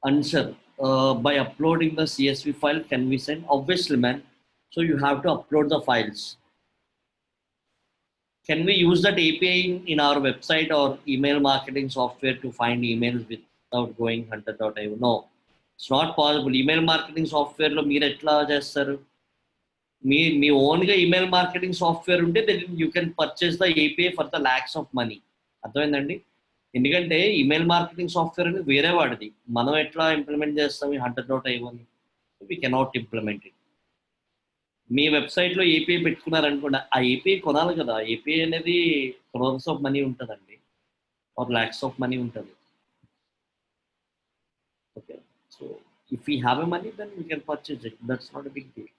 Answer. By uploading the CSV file, can we send? Obviously, man. So you have to upload the files. Can we use that API in our website or email marketing software to find emails without going hunter.io? No, it's not possible. Email marketing software lo meer etla chestaru? మీ ఓన్గా email marketing software ఉంటే then you can purchase the API for the lakhs of money. అర్థమైందండి? ఎందుకంటే email marketing software అనేది వేరే వాడిది. మనం ఎట్లా ఇంప్లిమెంట్ చేస్తాం ఈ hunter.io అని? We cannot implement it. మీ వెబ్సైట్లో ఏపీఐ పెట్టుకున్నారనుకోండి, ఆ ఏపీఐ కొనాలి కదా. ఏపీఐ అనేది క్రోర్స్ ఆఫ్ మనీ ఉంటుందండి, ఆర్ ల్యాక్స్ ఆఫ్ మనీ ఉంటుంది. Okay, so if you have a money then you can purchase it. That's not a big deal.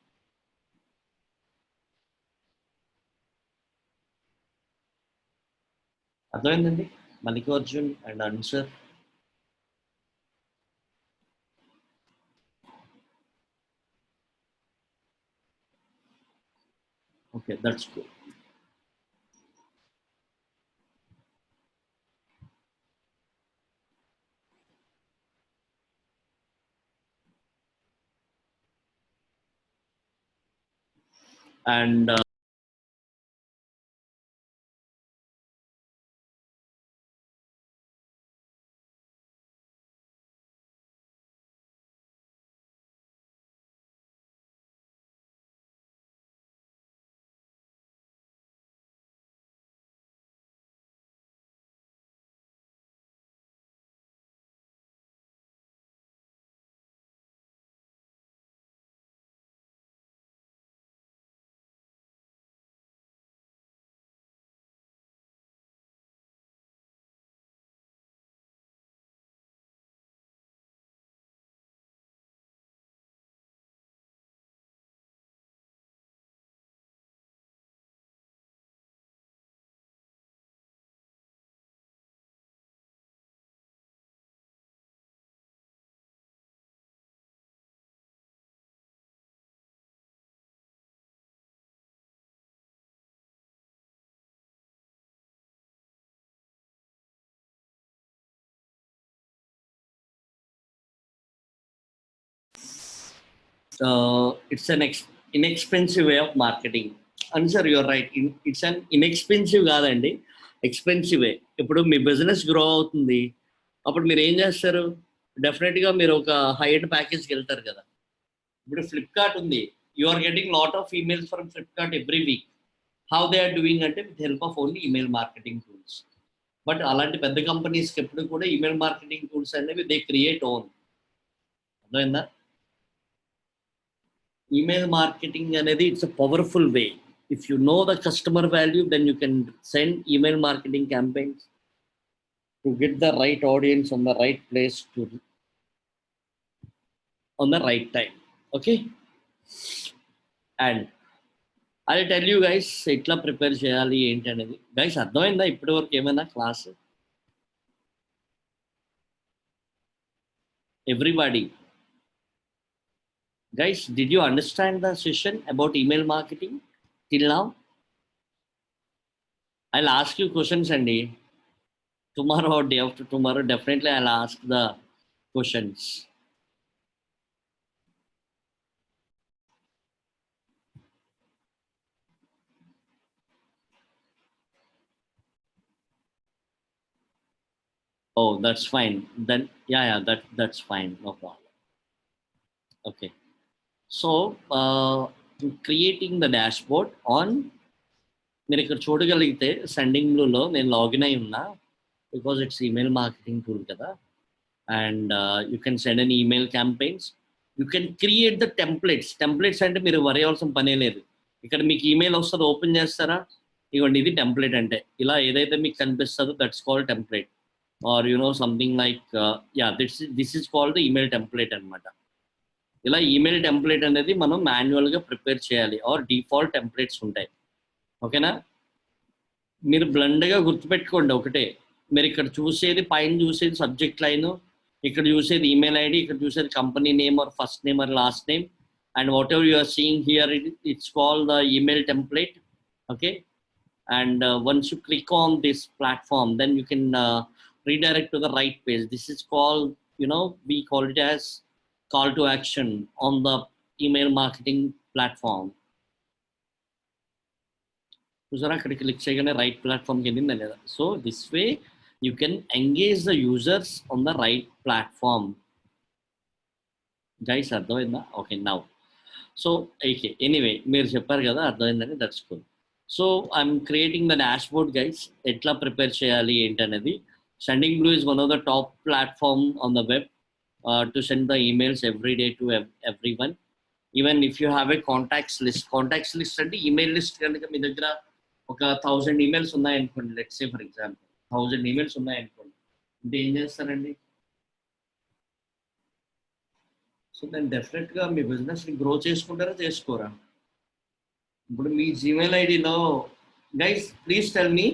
అర్థమైందండి Mallikarjun and answer? Okay, that's good. And it's an inexpensive way of marketing. And sir, you're right. It's an inexpensive కాదండి, expensive వే. ఇప్పుడు మీ business grow అవుతుంది, అప్పుడు మీరు ఏం చేస్తారు? డెఫినెట్గా మీరు ఒక హై ఎండ్ ప్యాకేజ్కి వెళ్తారు కదా. ఇప్పుడు ఫ్లిప్కార్ట్ ఉంది, you are getting lot of emails from Flipkart every week. How they are doing అంటే with help of only email marketing tools. But అలాంటి పెద్ద కంపెనీస్కి ఎప్పుడు కూడా ఈమెయిల్ మార్కెటింగ్ టూల్స్ అనేవి దే క్రియేట్ ఓన్. అర్థమైందా? email marketing అనేది it's a powerful way. If you know the customer value, then you can send email marketing campaigns to get the right audience on the right place to on the right time. Okay, and I'll tell you guys ఎట్లా prepare చేయాలి ఏంటి అనేది. Guys అర్థమైందా ఇప్పటి వరకు ఏమైనా class? Everybody, guys, did you understand the session about email marketing till now? I'll ask you questions, Andy. Tomorrow or day after tomorrow, definitely I'll ask the questions. Oh, that's fine. Then yeah, that's fine. No problem. Okay. So creating the dashboard on, మీరు ఇక్కడ చూడగలిగితే sending బ్లూలో నేను login అయి ఉన్నా, because it's email marketing tool కదా. And you can send an email campaigns, you can create the templates అంటే మీరు వరి అవ్వాల్సిన పనే లేదు. ఇక్కడ మీకు ఈమెయిల్ వస్తుంది, ఓపెన్ చేస్తారా, ఇవ్వండి ఇది టెంప్లెట్. అంటే ఇలా ఏదైతే మీకు కనిపిస్తుందో that's called template. Or something like this is called the email template అనమాట. ఇలా ఈమెయిల్ టెంప్లెట్ అనేది మనం మాన్యువల్గా ప్రిపేర్ చేయాలి, ఆర్ డిఫాల్ట్ టెంప్లెట్స్ ఉంటాయి. ఓకేనా? మీరు బ్లండ్గా గుర్తుపెట్టుకోండి ఒకటే, మీరు ఇక్కడ చూసేది పైన చూసేది సబ్జెక్ట్ లైన్, ఇక్కడ చూసేది ఈమెయిల్ ఐడి, ఇక్కడ చూసేది company name or first name or last name, and whatever you are seeing here it's called the email template. Okay, and once you click on this platform, then you can redirect to the right page. This is called, we call it as call to action on the email marketing platform. చూసారా, అక్కడ click చేయగానే right ప్లాట్ఫామ్కి వెళ్ళిందా లేదా? So this way you can engage the users on the right platform. Guys అర్థమైందా? Okay, now so okay, anyway మీరు చెప్పారు కదా అర్థమైందని, that's cool. So I'm creating the dashboard guys. ఎట్లా ప్రిపేర్ చేయాలి ఏంటనేది. Sending blue is one of the top platform on the web to send the emails every day to every one. Even if you have a contacts list అంటే email list కనుక మీ దగ్గర ఒక 1000 emails ఉన్నాయనుకోండి, let's say for example 1000 emails ఉన్నాయనుకోండి, అంటే ఏం చేస్తారండి? So దాన్ని డెఫినెట్గా మీ బిజినెస్ని గ్రో చేసుకుంటారా చేసుకోరా? ఇప్పుడు మీ జీమెయిల్ ఐడిలో గైస్ ప్లీజ్ టెల్ మీ,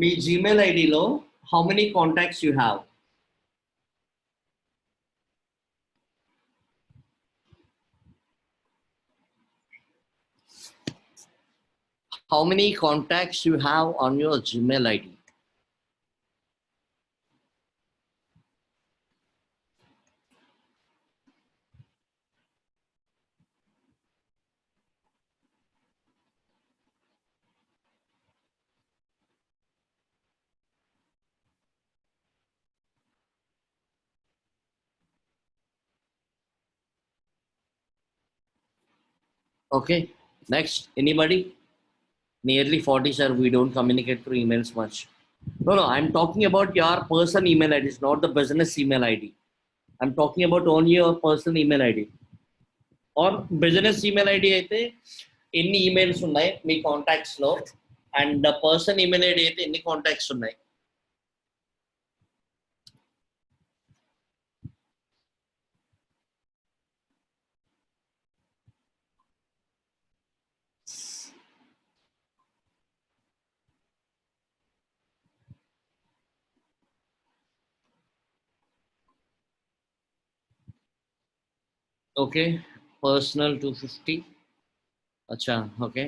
మీ జీమెయిల్ ఐడిలో how many contacts you have? How many contacts you have on your Gmail ID? Okay, next, anybody? Nearly 40, sir. We don't communicate through emails much. No, I'm talking about your personal email ID, not the business email ID. I'm talking about only your personal email ID. Or business email ID అయితే ఎన్ని emails ఉన్నాయి మీ కాంటాక్ట్స్లో, and person email ID అయితే ఎన్ని contacts ఉన్నాయి? Okay, personal 250. అచ్చా, okay.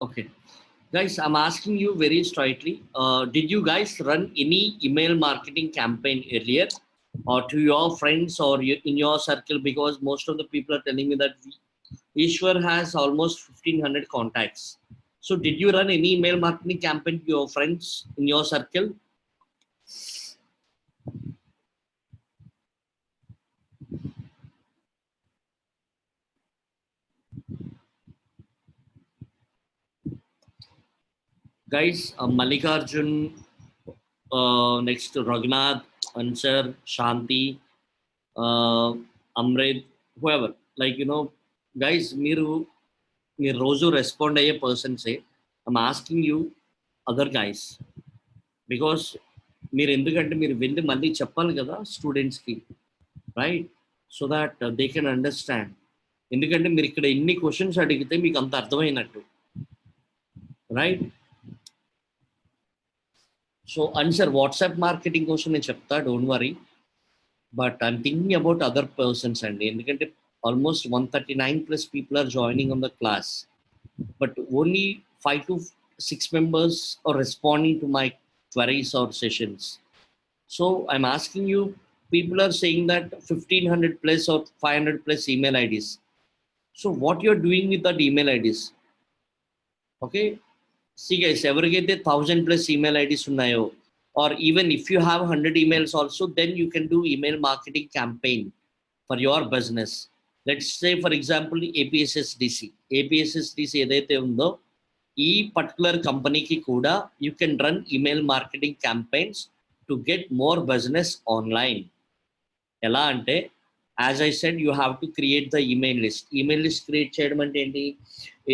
Okay. Guys, I'm asking you very straightly. Did you guys run any email marketing campaign earlier, or to your friends or in your circle? Because most of the people are telling me that Ishwar has almost 1,500 contacts. So, did you run any email marketing campaign to your friends in your circle? Guys, Mallikarjun, next to Raghunath, Ansar, Shanti, uh, Amrit, whoever. Like, guys, మీరు రోజు respond అయ్యే పర్సన్సే. I'm asking you other guys, because మీరు ఎందుకంటే మీరు వెళ్ళి మళ్ళీ చెప్పాలి కదా స్టూడెంట్స్కి, right? So that they can understand. ఎందుకంటే మీరు ఇక్కడ ఎన్ని క్వశ్చన్స్ అడిగితే మీకు అంత అర్థమైనట్టు, right? So sir WhatsApp marketing కోసం నేను చెప్తా, don't worry. But I'm thinking about other persons అండి, ఎందుకంటే almost 139+ people are joining on the class, but only 5 to 6 members are responding to my queries or sessions. So I'm asking you, people are saying that 1,500 plus or 500 plus email IDs. So what you're doing with that email IDs? Okay, see guys, everyday 1,000+ email IDs unnayo, or even if you have 100 emails also, then you can do email marketing campaign for your business. Let's say for example APSSDC ఏదైతే ఉందో ఈ particular కంపెనీకి కూడా you can run email marketing campaigns to get more business online. ఎలా అంటే, as I said, you have to create the email list create చేయడం అంటే ఏంటి?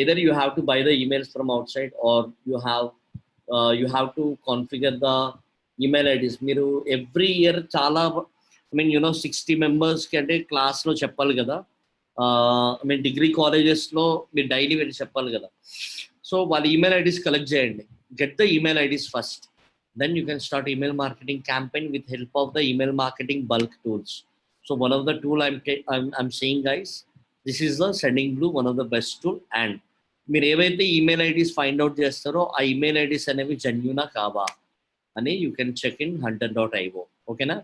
Either you have to buy the emails from outside, or you have to configure the email IDs. మీరు every year చాలా, I mean 60 మెంబర్స్కి అంటే క్లాస్లో చెప్పాలి కదా, ఐ మీన్ డిగ్రీ కాలేజెస్లో మీరు డైలీ వెళ్ళి చెప్పాలి కదా. సో వాళ్ళ ఈమెయిల్ ఐడీస్ కలెక్ట్ చేయండి, get the email IDs first, then you can start email marketing campaign with help of the email marketing bulk tools. So one of the tool I'm saying guys, this is the Sendinblue, one of the best tool. And మీరు ఏవైతే email IDs find out చేస్తారో ఆ email IDs అనేవి జెన్యూనా కావా అని you can check in hunter.io. ఓకేనా?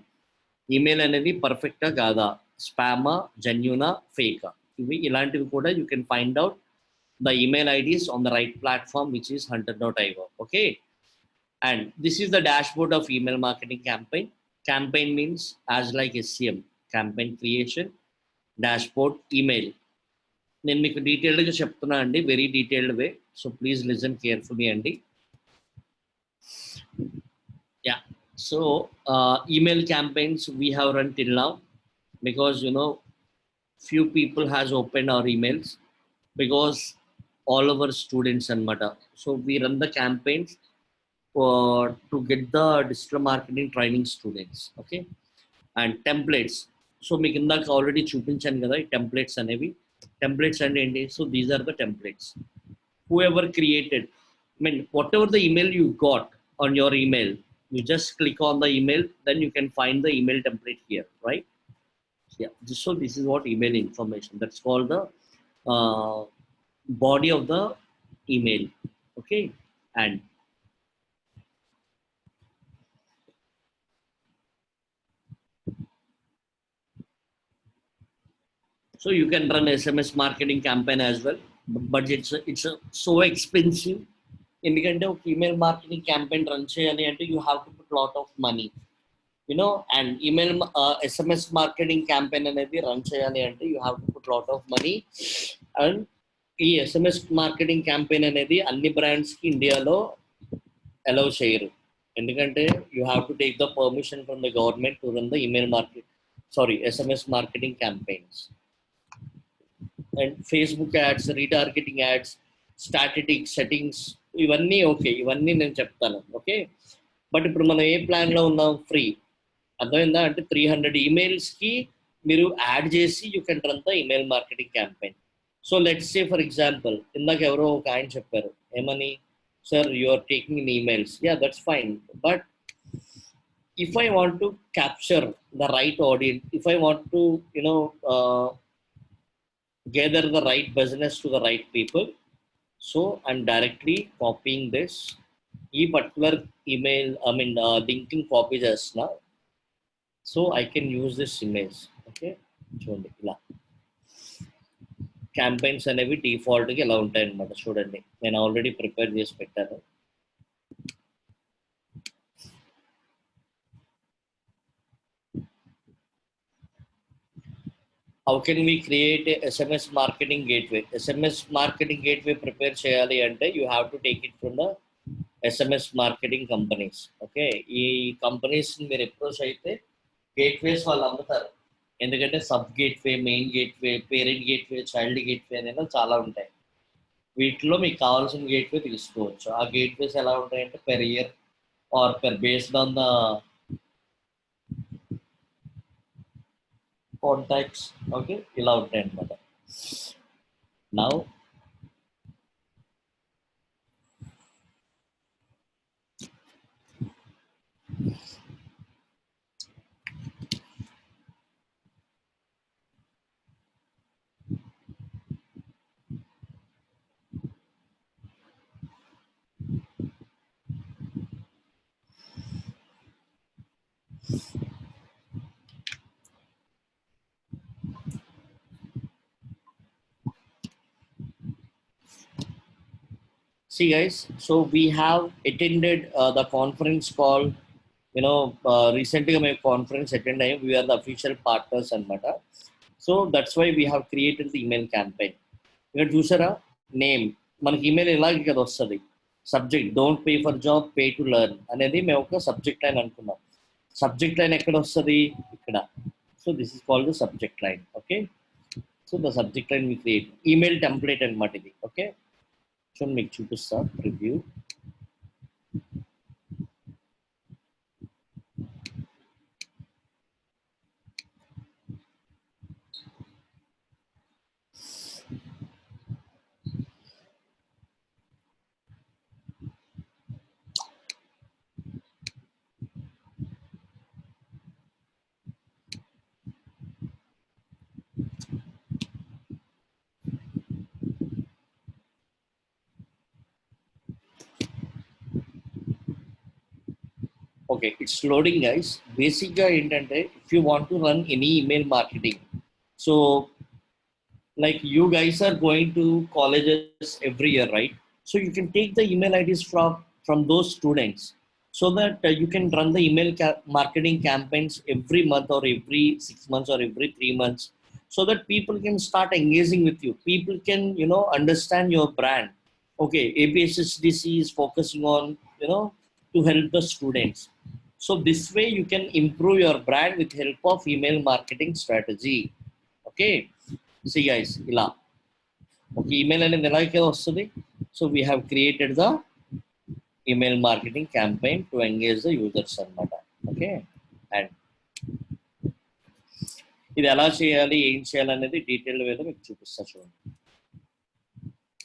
Email అనేది పర్ఫెక్టా కాదా, స్పామా, జెన్యూనా, ఫేకా, ఇవి ఇలాంటివి కూడా you can find out the email IDs on the right platform, which is hunter.io. Okay, and this is the dashboard of email marketing campaign. Campaign means as like SCM, campaign creation, dashboard, email. నేను మీకు డీటెయిల్డ్గా చెప్తున్నా అండి, very detailed way, so please listen carefully అండి. Yeah, so email campaigns we have run till now, because few people has opened our emails, because all our students anamata. So we run the campaigns to get the digital marketing training students. Okay, and templates. So మీకు ఇందాక already చూపించాను కదా ఈ templates అనేవి. Templates అంటే ఏంటి? So these are the templates whoever created, I mean whatever the email you got on your email, you just click on the email, then you can find the email template here, right? Yeah, so this is what email information, that's called the uh, body of the email. Okay, and so you can run SMS marketing campaign as well, but so expensive. ఎందుకంటే ఒక email marketing campaign run చేయాలి అంటే you have to put lot of money, and email SMS marketing campaign అనేది run చేయాలి అంటే you have to put lot of money. And ఈ SMS marketing campaign అనేది అన్ని బ్రాండ్స్కి ఇండియాలో అలౌ చేయరు, ఎందుకంటే you have to take the permission from the government to run the email SMS marketing campaigns. And Facebook ads, retargeting ads, statistic settings, ఇవన్నీ okay, ఇవన్నీ నేను చెప్తాను. ఓకే, బట్ ఇప్పుడు మనం ఏ ప్లాన్లో ఉన్నాం? ఫ్రీ. అర్థమైందా? అంటే 300 ఈమెయిల్స్కి మీరు యాడ్ చేసి you can run the email marketing campaign. So let's say for example, ఇందాక ఎవరో ఒక ఆయన చెప్పారు ఏమని, sir you are taking in emails. Yeah, that's fine, but if I want to capture the right audience, if I want to gather the right business to the right people, So I'm directly copying this particular email, linking copy chestunna, so I can use this image. Okay, చూడండి ఇలా campaigns అనేవి డిఫాల్ట్గా ఇలా ఉంటాయి అన్నమాట. చూడండి నేను already prepare చేసి పెట్టాను. How can we create a SMS marketing gateway? SMS marketing gateway prepare cheyali ante you have to take it from the SMS marketing companies. Okay, ఈ కంపెనీస్ మీరు అప్రోచ్ అయితే గేట్వేస్ వాళ్ళు అమ్ముతారు. ఎందుకంటే sub gateway, main gateway, parent gateway, child gateway అనేది చాలా ఉంటాయి. వీటిలో మీకు కావాల్సిన గేట్వే తీసుకోవచ్చు. ఆ గేట్వేస్ ఎలా ఉంటాయంటే per year are per based on the contacts. Okay, ఇలా ఉంటాయి అన్నమాట. Now see guys, so we have attended the conference call, recently my conference attend we are the official partners anamata. So that's why we have created the email campaign. ఇక్కడ చూసారా name మనకి email ఎలాగే కదా వస్తుంది. Subject don't pay for job, pay to learn అనేది మేము ఒక subject line అనుకున్నాం. సబ్జెక్ట్ లైన్ ఎక్కడ వస్తుంది? ఇక్కడ. So this is called the subject line. Okay, so the subject line we create email template అనమాట ఇది. ఓకే, చూడండి మీకు చూపిస్తా preview. Okay, it's loading guys. Basically ఏంటంటే if you want to run any email marketing, so like you guys are going to colleges every year, right? So you can take the email IDs from those students, so that you can run the email marketing campaigns every month or every 6 months or every 3 months, so that people can start engaging with you. People can understand your brand. Okay, APSSDC is focusing on to help the students. So this way you can improve your brand with help of email marketing strategy. Okay, see guys, ఇలా ఒక email అనేది ఎలాగే వస్తుంది. So we have created the email marketing campaign to engage the users అనమాట. Okay, and ఇది ఎలా చేయాలి, ఏం చేయాలి అనేది డీటెయిల్ వేలో మీకు చూపిస్తా చూడండి.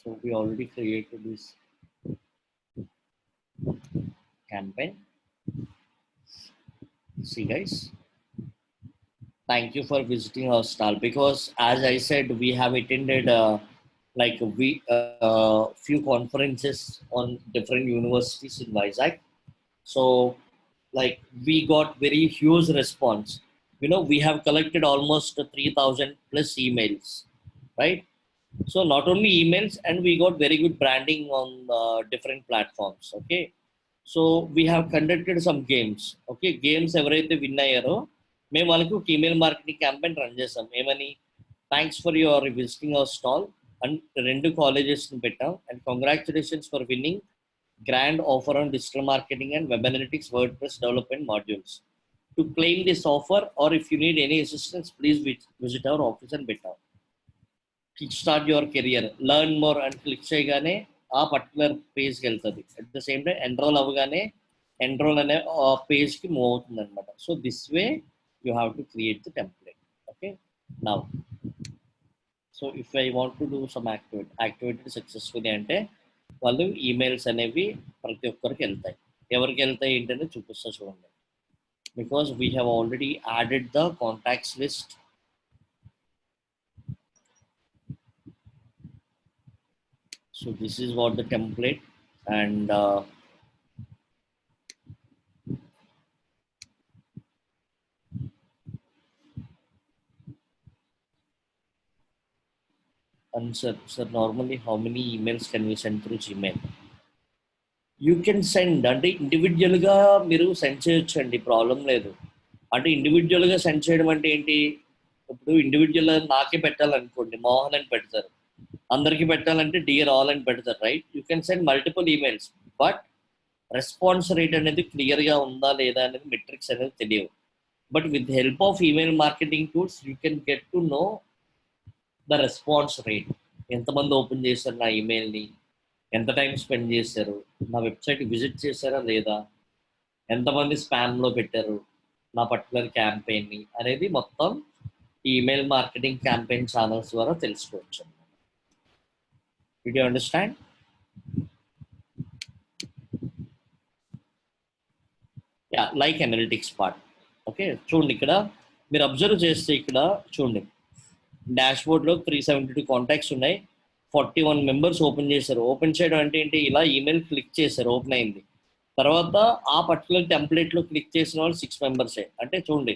So we already created this campaign. See guys, thank you for visiting our stall, because as I said we have attended few conferences on different universities in Vizag. So like we got very huge response. We have collected almost 3,000 plus emails, right? So not only emails, and we got very good branding on different platforms. Okay, so we have conducted some games. Okay, games ఎవరైతే win అయ్యారో మేము వాళ్ళకి ఒక email marketing campaign run చేసాం. ఏమని, thanks for your visiting our stall and 2 కాలేజెస్ని పెట్టాం. And congratulations for winning grand offer on digital marketing and web analytics WordPress development modules. To claim this offer or if you need any assistance please visit our office అని పెట్టాం. Kickstart your career, learn more అని click చేయగానే ఆ particular పేజ్కి వెళ్తుంది. At the same time enrol అవ్వగానే enrol అనే పేజ్కి మూవ్ అవుతుంది అనమాట. So this way you have to create the template. Okay, now so if I want to do some activated successfully అంటే వాళ్ళు ఈమెయిల్స్ అనేవి ప్రతి ఒక్కరికి వెళ్తాయి. ఎవరికి వెళ్తాయి ఏంటనే చూపిస్తా చూడండి. Because we have already added the contacts list. So this is what the template, and sir, normally how many emails can we send through Gmail? You can send అంటే ఇండివిజువల్గా మీరు సెండ్ చేయొచ్చు అండి, ప్రాబ్లం లేదు. అంటే ఇండివిజువల్గా సెండ్ చేయడం అంటే ఏంటి, ఇప్పుడు ఇండివిజువల్ నాకే పెట్టాలనుకోండి మోహన్ అని పెడతారు, అందరికీ పెట్టాలంటే డియర్ ఆల్ అని పెడతారు, right? You can send multiple emails, but response rate అనేది క్లియర్గా ఉందా లేదా అనేది మెట్రిక్స్ అనేది తెలియవు. But with help of email marketing tools you can get to know the response rate. ఎంతమంది ఓపెన్ చేశారు నా ఈమెయిల్ని, ఎంత టైం స్పెండ్ చేశారు, నా వెబ్సైట్ విజిట్ చేశారా లేదా, ఎంతమంది స్పామ్లో పెట్టారు నా పర్టికులర్ క్యాంపెయిన్ని అనేది మొత్తం ఈమెయిల్ మార్కెటింగ్ క్యాంపెయిన్ ఛానల్స్ ద్వారా తెలుసుకోవచ్చు. Did you understand? Yeah, like analytics part. Okay, చూడండి ఇక్కడ మీరు అబ్జర్వ్ చేస్తే ఇక్కడ చూడండి డాష్ బోర్డ్లో 372 కాంటాక్ట్స్ ఉన్నాయి, 41 మెంబర్స్ ఓపెన్ చేశారు. ఓపెన్ చేయడం అంటే ఏంటి, ఇలా ఈమెయిల్ క్లిక్ చేశారు, ఓపెన్ అయింది. తర్వాత ఆ పర్టికులర్ టెంప్లెట్లో క్లిక్ చేసిన వాళ్ళు 6 మెంబర్సే. అంటే చూడండి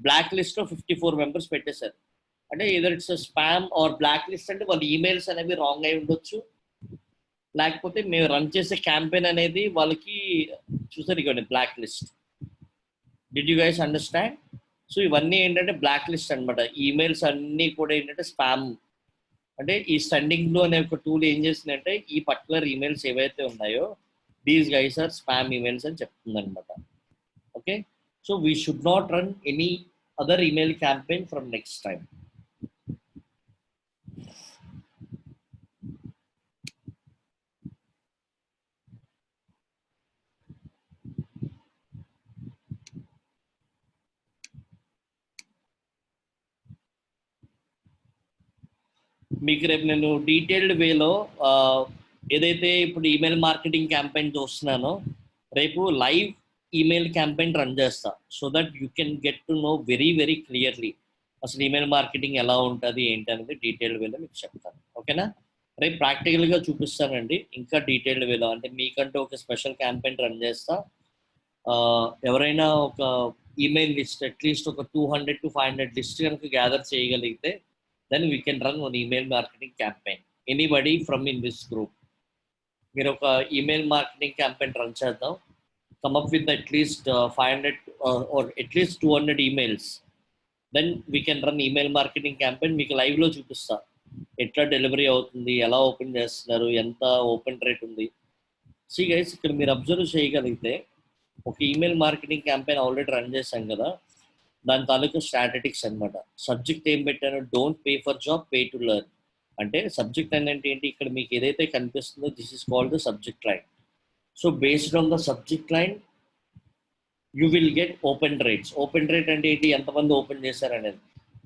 బ్లాక్ లిస్ట్లో 54 మెంబర్స్ పెట్టేశారు. అంటే either it's spam or blacklist, అంటే వాళ్ళ ఈమెయిల్స్ అనేవి రాంగ్ అయి ఉండొచ్చు, లేకపోతే మేము రన్ చేసే క్యాంపెయిన్ అనేది వాళ్ళకి చూసారు ఇవ్వండి blacklist. Did you guys understand? So ఇవన్నీ ఏంటంటే బ్లాక్ లిస్ట్ అనమాట. ఈమెయిల్స్ అన్నీ కూడా ఏంటంటే స్పామ్. అంటే ఈ స్టండింగ్ బ్లూ అనే ఒక టూల్ ఏం చేసిందంటే ఈ పర్టికులర్ ఈమెయిల్స్ ఏవైతే ఉన్నాయో these guys are spam emails అని చెప్తుంది అనమాట. Okay, so we should not run any other email campaign from next time. మీకు రేపు నేను డీటెయిల్డ్ వేలో ఏదైతే ఇప్పుడు ఈమెయిల్ మార్కెటింగ్ క్యాంపెయిన్ చూస్తున్నానో రేపు లైవ్ ఈమెయిల్ క్యాంపెయిన్ రన్ చేస్తా, so that you can get to know very very clearly అసలు email marketing ఎలా ఉంటుంది ఏంటి అనేది డీటెయిల్డ్ వేలో మీకు చెప్తాను. ఓకేనా? రేపు ప్రాక్టికల్గా చూపిస్తానండి ఇంకా డీటెయిల్డ్ వేలో. అంటే మీకంటూ ఒక స్పెషల్ క్యాంపెయిన్ రన్ చేస్తా. ఎవరైనా ఒక ఈమెయిల్ లిస్ట్ అట్లీస్ట్ ఒక 200 to 500 లిస్ట్ కనుక గ్యాదర్ చేయగలిగితే then we can run one email marketing campaign. Anybody from in this group, మీరు ఒక ఈమెయిల్ మార్కెటింగ్ క్యాంపెయిన్ రన్ చేద్దాం, come up with at least 500 or at least 200 emails, then we can run email marketing campaign. మీకు లైవ్లో చూపిస్తా ఎట్లా delivery అవుతుంది, ఎలా open చేస్తున్నారు, ఎంత ఓపెన్ రేట్ ఉంది. సీ గైస్, ఇక్కడ మీరు అబ్జర్వ్ చేయగలిగితే ఒక email marketing campaign already run చేశాం కదా, దాని తాలూకు స్ట్రాటజిక్స్ అనమాట. సబ్జెక్ట్ ఏం పెట్టాను, don't pay for job, pay to learn. అంటే సబ్జెక్ట్ అంటే ఏంటి, ఇక్కడ మీకు ఏదైతే కనిపిస్తుందో this is called the subject line. So based on the subject line you will get open rates. Open rate అంటే ఏంటి, ఎంతమంది ఓపెన్ చేశారు అనేది.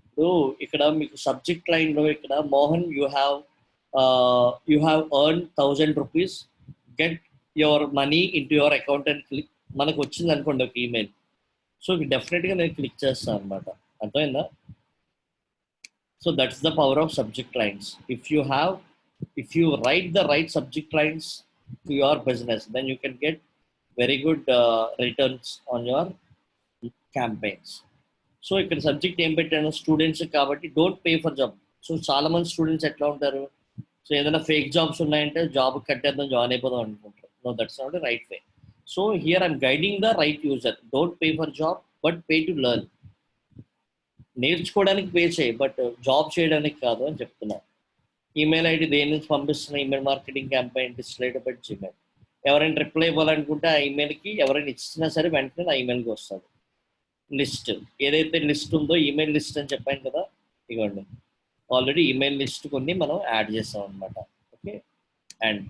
ఇప్పుడు ఇక్కడ మీకు సబ్జెక్ట్ లైన్లో ఇక్కడ Mohan you have earn 1000 rupees, get your money in to your account and click. మనకు వచ్చింది అనుకోండి ఒక ఈమెయిల్, సో డెఫినెట్గా నేను క్లిక్ చేస్తాను అనమాట. అర్థమైందా? So that's the power of subject lines. If you write the right subject lines to your business, then you can get very good returns on your campaigns. So ఇక్కడ subject ఏం పెట్టాను, students కాబట్టి don't pay for job. So చాలా మంది students ఎట్లా ఉంటారు, సో ఏదైనా ఫేక్ జాబ్స్ ఉన్నాయంటే జాబ్ కట్టేద్దాం, జాయిన్ అయిపోదాం అనుకుంటారు. No, that's not the right way. So here I'm guiding the right user. Don't pay for job, but pay to learn. నేర్చుకోవడానికి పే చేయి, బట్ జాబ్ చేయడానికి కాదు అని చెప్తున్నా. ఈమెయిల్ ఐడి దేని నుంచి పంపిస్తున్న, ఈమెయిల్ మార్కెటింగ్ క్యాంపెయిన్ డిస్ప్లేటెడ్ జీమెయిల్. ఎవరైనా రిప్లై ఇవ్వాలనుకుంటే ఆ ఈమెయిల్కి ఎవరైనా ఇచ్చినా సరే వెంటనే ఆ ఈమెయిల్కి వస్తుంది లిస్ట్. ఏదైతే లిస్ట్ ఉందో ఈమెయిల్ లిస్ట్ అని చెప్పాను కదా, ఇవ్వండి ఆల్రెడీ ఈమెయిల్ లిస్ట్ కొన్ని మనం యాడ్ చేస్తాం అనమాట. Okay, and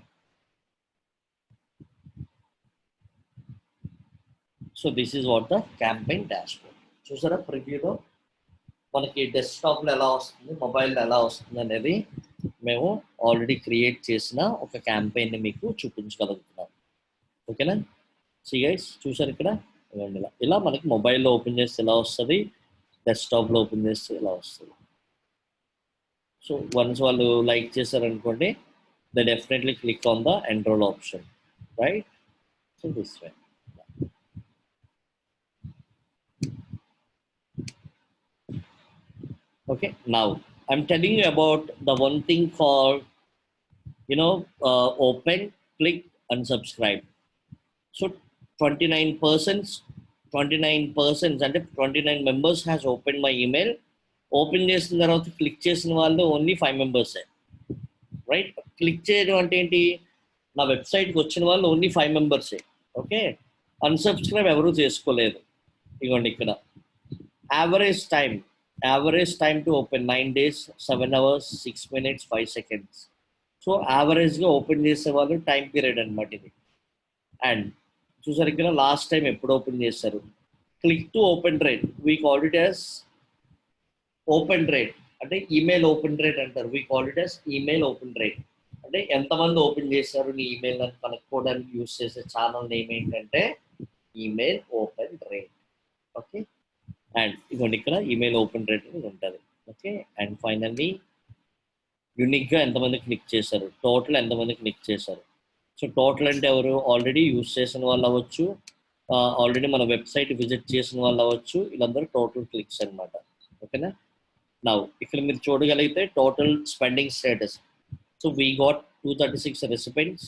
so this is what the campaign dashboard. చూసారా ప్రివ్యూలో మనకి డెస్క్టాప్లో ఎలా వస్తుంది, మొబైల్లో ఎలా వస్తుంది అనేది మేము ఆల్రెడీ క్రియేట్ చేసిన ఒక క్యాంపెయిన్ని మీకు చూపించగలుగుతున్నాం. ఓకేనా? సీ గైస్, చూసారు ఇక్కడ ఇవ్వండి, ఇలా మనకి మొబైల్లో ఓపెన్ చేస్తే ఎలా వస్తుంది, డెస్క్టాప్లో ఓపెన్ చేస్తే ఎలా వస్తుంది. సో వన్స్ వాళ్ళు లైక్ చేశారనుకోండి, they definitely click on the enroll option, right? So this way. Okay, now I'm telling you about the one thing called, open, click, unsubscribe. So 29 persons, 29 persons అంటే 29 members has opened my email. Open చేసిన తర్వాత click చేసిన వాళ్ళు only 5 మెంబర్సే, right? Click చేయడం అంటే ఏంటి, నా వెబ్సైట్కి వచ్చిన వాళ్ళు ఓన్లీ 5 మెంబర్సే. ఓకే, అన్సబ్స్క్రైబ్ ఎవరూ చేసుకోలేదు. ఇగోండి ఇక్కడ average time to open 9 days 7 hours 6 minutes 5 seconds. So యావరేజ్గా ఓపెన్ చేసే వాళ్ళు టైం పీరియడ్ అనమాట ఇది. అండ్ చూసారు ఇక్కడ లాస్ట్ టైం ఎప్పుడు ఓపెన్ చేశారు. Click to open rate, we call it as open rate, అంటే ఈమెయిల్ ఓపెన్ రేట్ అంటారు. We call it as email open rate. అంటే ఎంతమంది ఓపెన్ చేశారు నీ ఈమెయిల్ అని కనుక్కోవడానికి యూస్ చేసే ఛానల్ నేమ్ ఏంటంటే email open rate. Okay, and ఇదిగోండి ఇక్కడ ఈమెయిల్ ఓపెన్ రేట్ అనేది ఉంటుంది. ఓకే, అండ్ ఫైనల్లీ యూనిక్గా ఎంతమంది క్లిక్ చేశారు, టోటల్ ఎంతమంది క్లిక్ చేశారు. సో టోటల్ అంటే ఎవరు, ఆల్రెడీ యూస్ చేసిన వాళ్ళు అవ్వచ్చు, ఆల్రెడీ మన వెబ్సైట్ విజిట్ చేసిన వాళ్ళు అవ్వచ్చు, వీళ్ళందరూ టోటల్ క్లిక్స్ అనమాట. ఓకేనా, నౌ ఇక్కడ మీరు చూడగలిగితే total spending status. So we got 236 recipients,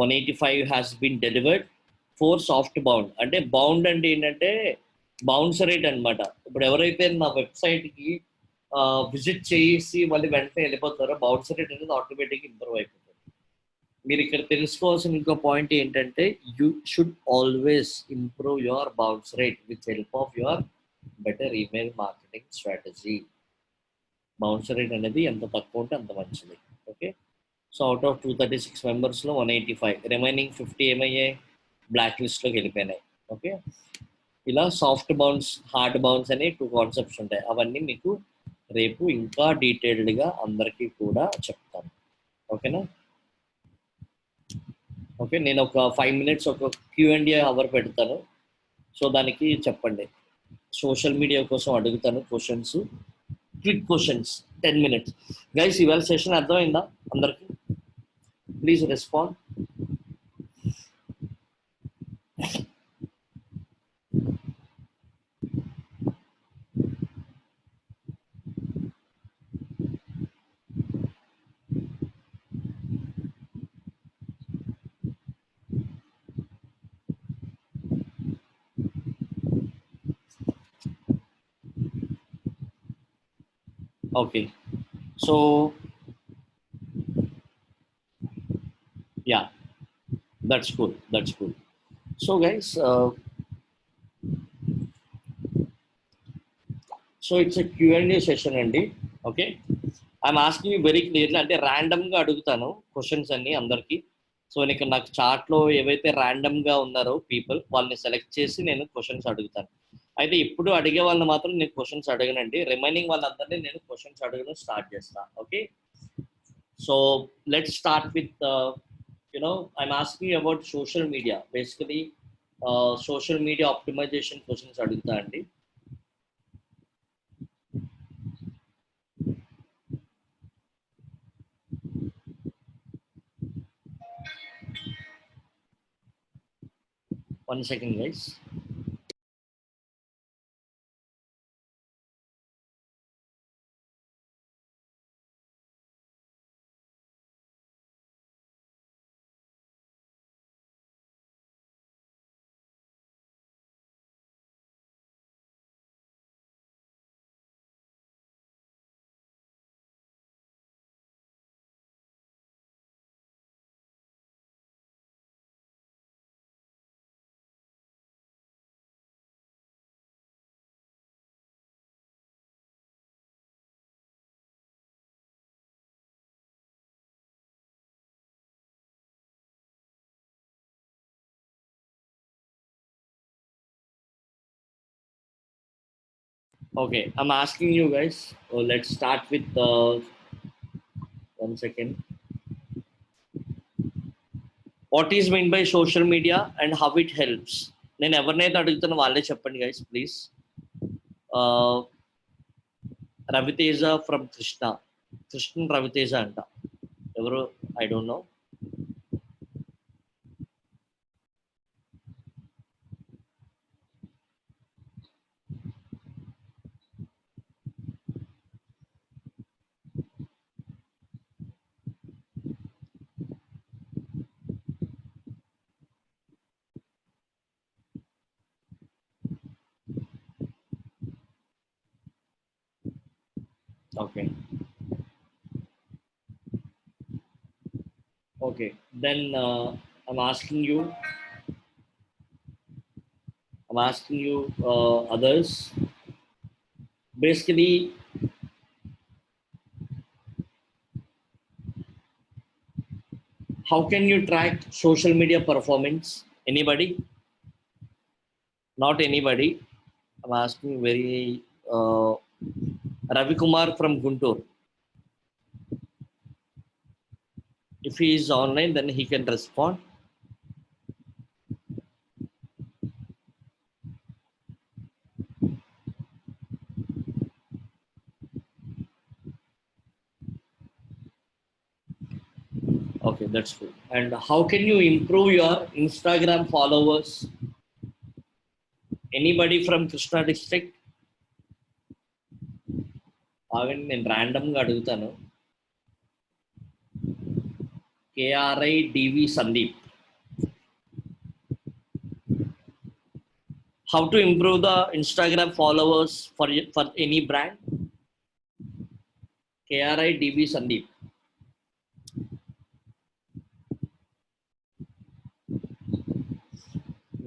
185 has been delivered, 4 soft bound. అంటే బౌండ్ అంటే ఏంటంటే బౌన్స్ రేట్ అనమాట. ఇప్పుడు ఎవరైతే నా వెబ్సైట్కి విజిట్ చేసి మళ్ళీ వెంటనే వెళ్ళిపోతారో బౌన్స్ రేట్ అనేది ఆటోమేటిక్గా ఇంప్రూవ్ అయిపోతుంది. మీరు ఇక్కడ తెలుసుకోవాల్సిన ఇంకో పాయింట్ ఏంటంటే you should always improve your bounce rate with help of your better email marketing strategy. Bounce rate అనేది ఎంత తక్కువ ఉంటే అంత మంచిది. ఓకే, సో అవుట్ ఆఫ్ 236 మెంబర్స్లో 185, రిమైనింగ్ 50 ఏమయ్యాయి, బ్లాక్ లిస్ట్లోకి వెళ్ళిపోయినాయి. ఓకే, ఇలా సాఫ్ట్ బౌన్స్ హార్డ్ బౌన్స్ అనే 2 కాన్సెప్ట్స్ ఉంటాయి. అవన్నీ మీకు రేపు ఇంకా డీటెయిల్డ్గా అందరికీ కూడా చెప్తాను. ఓకేనా, ఓకే, నేను ఒక 5 minutes ఒక Q&A అవర్ పెడతాను. సో దానికి చెప్పండి, సోషల్ మీడియా కోసం అడుగుతాను questions, quick questions 10 minutes. Guys ఇవాళ సెషన్ అర్థమైందా అందరికి? Please respond. Okay, so yeah, that's cool. So guys, so it's a Q&A session అండి. Okay, I'm asking you very clearly, అంటే ర్యాండమ్గా అడుగుతాను క్వశ్చన్స్ అన్ని అందరికీ. సో ఇక్కడ నాకు చార్ట్లో ఏవైతే ర్యాండమ్గా ఉన్నారో పీపుల్, వాళ్ళని సెలెక్ట్ చేసి నేను క్వశ్చన్స్ అడుగుతాను. అయితే ఇప్పుడు అడిగే వాళ్ళని మాత్రం నేను క్వశ్చన్స్ అడగనండి, రిమైనింగ్ వాళ్ళందరినీ నేను క్వశ్చన్స్ అడగడం స్టార్ట్ చేస్తాను. Okay, so let's start with I'm asking you about social media. Basically social media optimisation questions అడుగుతా అండి. One second, guys. Okay, I'm asking you guys. Let's start with 1 second. What is meant by social media and how it helps? నేను ఎవరినైతే అడుగుతున్నా వాళ్ళే చెప్పండి guys please. Raviteja from Krishna Raviteja అంట, ఎవరు I don't know. Okay. Okay. Then I'm asking you. I'm asking you others. Basically, how can you track social media performance? Anybody? Not anybody. I'm asking very Ravi Kumar from Guntur. If he is online, then he can respond. Okay, that's good. And how can you improve your Instagram followers? Anybody from Krishna district? ఆగండి నేను ర్యాండమ్గా అడుగుతాను. KRIDV Sandeep. How to improve the Instagram followers for any brand? KRIDV Sandeep.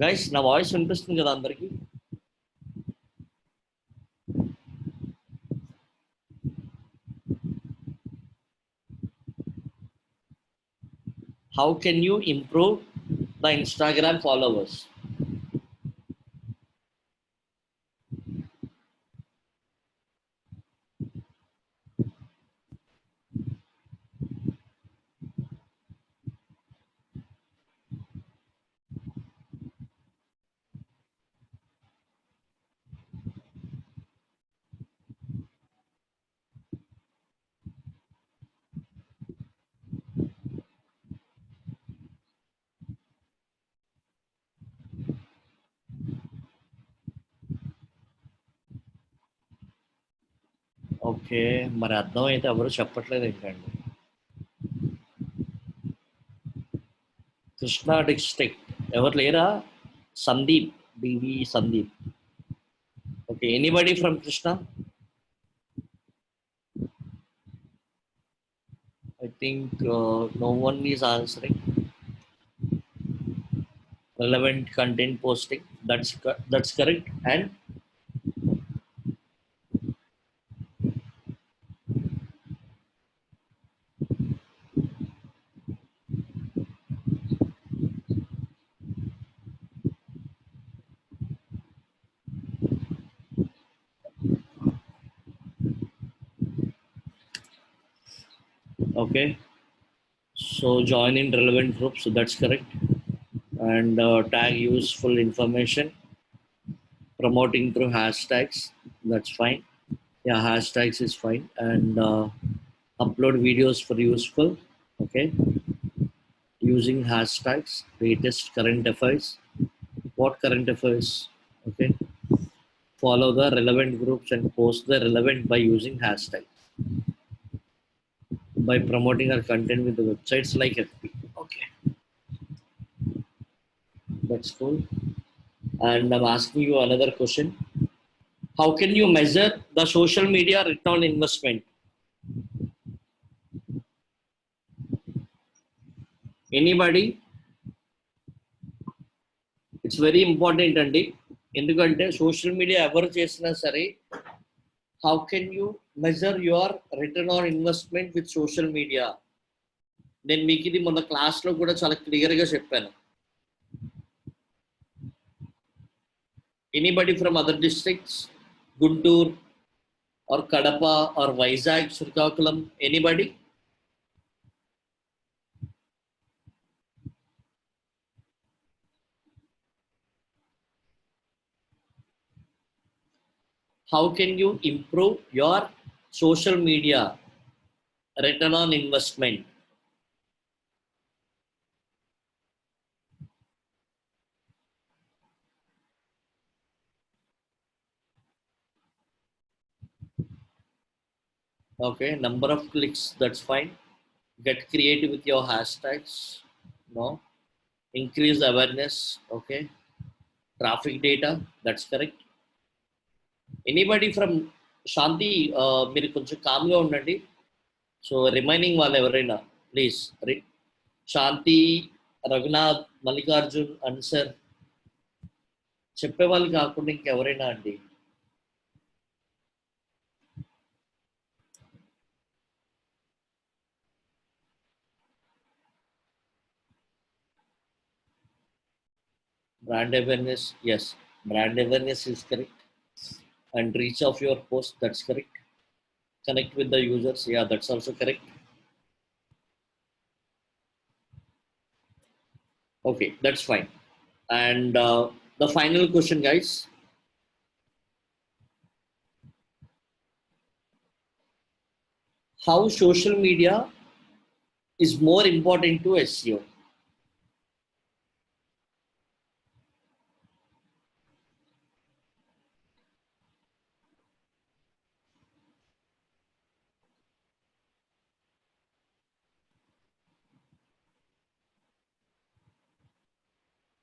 Guys నా voice వినిపిస్తుంది కదా అందరికి? How can you improve the Instagram followers? Okay, మరి అర్థం అయితే ఎవరు చెప్పట్లేదు ఏంటండి. కృష్ణా డిస్ట్రిక్ట్ ఎవరు లేరా? Sandeep, DV Sandeep. Okay, anybody from Krishna? I think no one is answering. Relevant content posting. That's correct. And okay, so join in relevant groups. So that's correct. And tag useful information. Promoting through hashtags. That's fine. Yeah, hashtags is fine. And upload videos for useful. Okay, using hashtags. Latest current affairs. What current affairs? Okay, follow the relevant groups and post the relevant by using hashtags. By promoting our content with the websites like FB. Okay, that's cool. And I'm asking you another question. How can you measure the social media return on investment? Anybody? It's very important అండి. ఎందుకంటే social media ఎవరు చేసినా సరే, how can you measure your return on investment with social media? నేను మీకు ఇది మొన్న క్లాస్లో కూడా చాలా క్లియర్గా చెప్పాను. Anybody from other districts? Guntur or Kadapa or Vizag, Srikakulam? Anybody? How can you improve your social media return on investment? Okay, number of clicks, that's fine. Get creative with your hashtags. No. Increase awareness. Okay. Traffic data, that's correct. Anybody from Shanti, మీరు కొంచెం కామ్గా ఉండండి. So remaining వాళ్ళు ఎవరైనా please Shanti, Raghunath, Mallikarjun, answer చెప్పేవాళ్ళు కాకుండా ఇంకెవరైనా అండి. Brand awareness, yes. Brand awareness is correct. And reach of your post, that's correct. Connect with the users, yeah, that's also correct. Okay, that's fine. And the final question, guys. How social media is more important to SEO?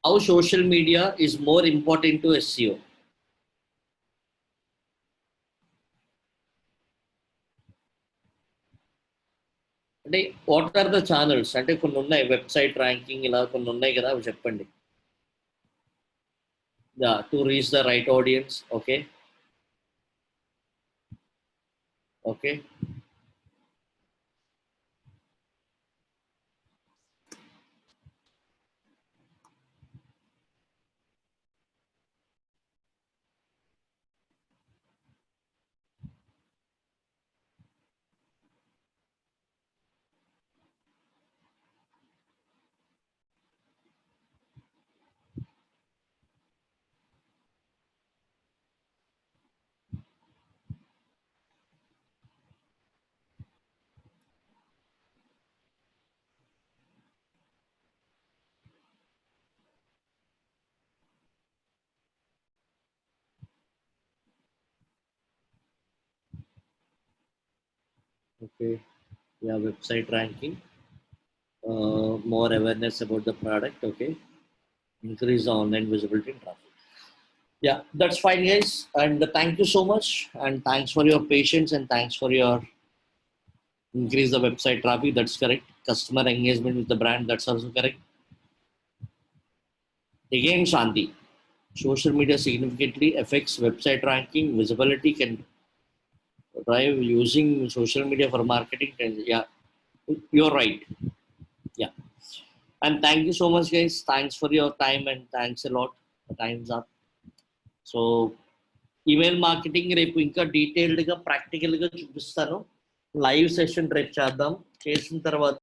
How social media is more important to SEO? అంటే what are the channels, అంటే కొన్ని ఉన్నాయి website ranking ఇలా కొన్ని ఉన్నాయి కదా, అవి చెప్పండి. To reach the right audience. Okay. Okay. Okay. Yeah, website ranking, more awareness about the product. Okay. Increase the online visibility and traffic. Yeah, that's fine, guys. And thank you so much. And thanks for your patience, and thanks for your increase the website traffic. That's correct. Customer engagement with the brand. That's also correct. Again, Shanti, social media significantly affects website ranking. Visibility can drive using social media for marketing. Yeah, you're right. Yeah. And thank you so much, guys. Thanks for your time, and thanks a lot. The time's up. So email marketing రేపు ఇంకా డీటెయిల్డ్గా ప్రాక్టికల్గా చూపిస్తాను. Live session రేపు చేద్దాం. చేసిన తర్వాత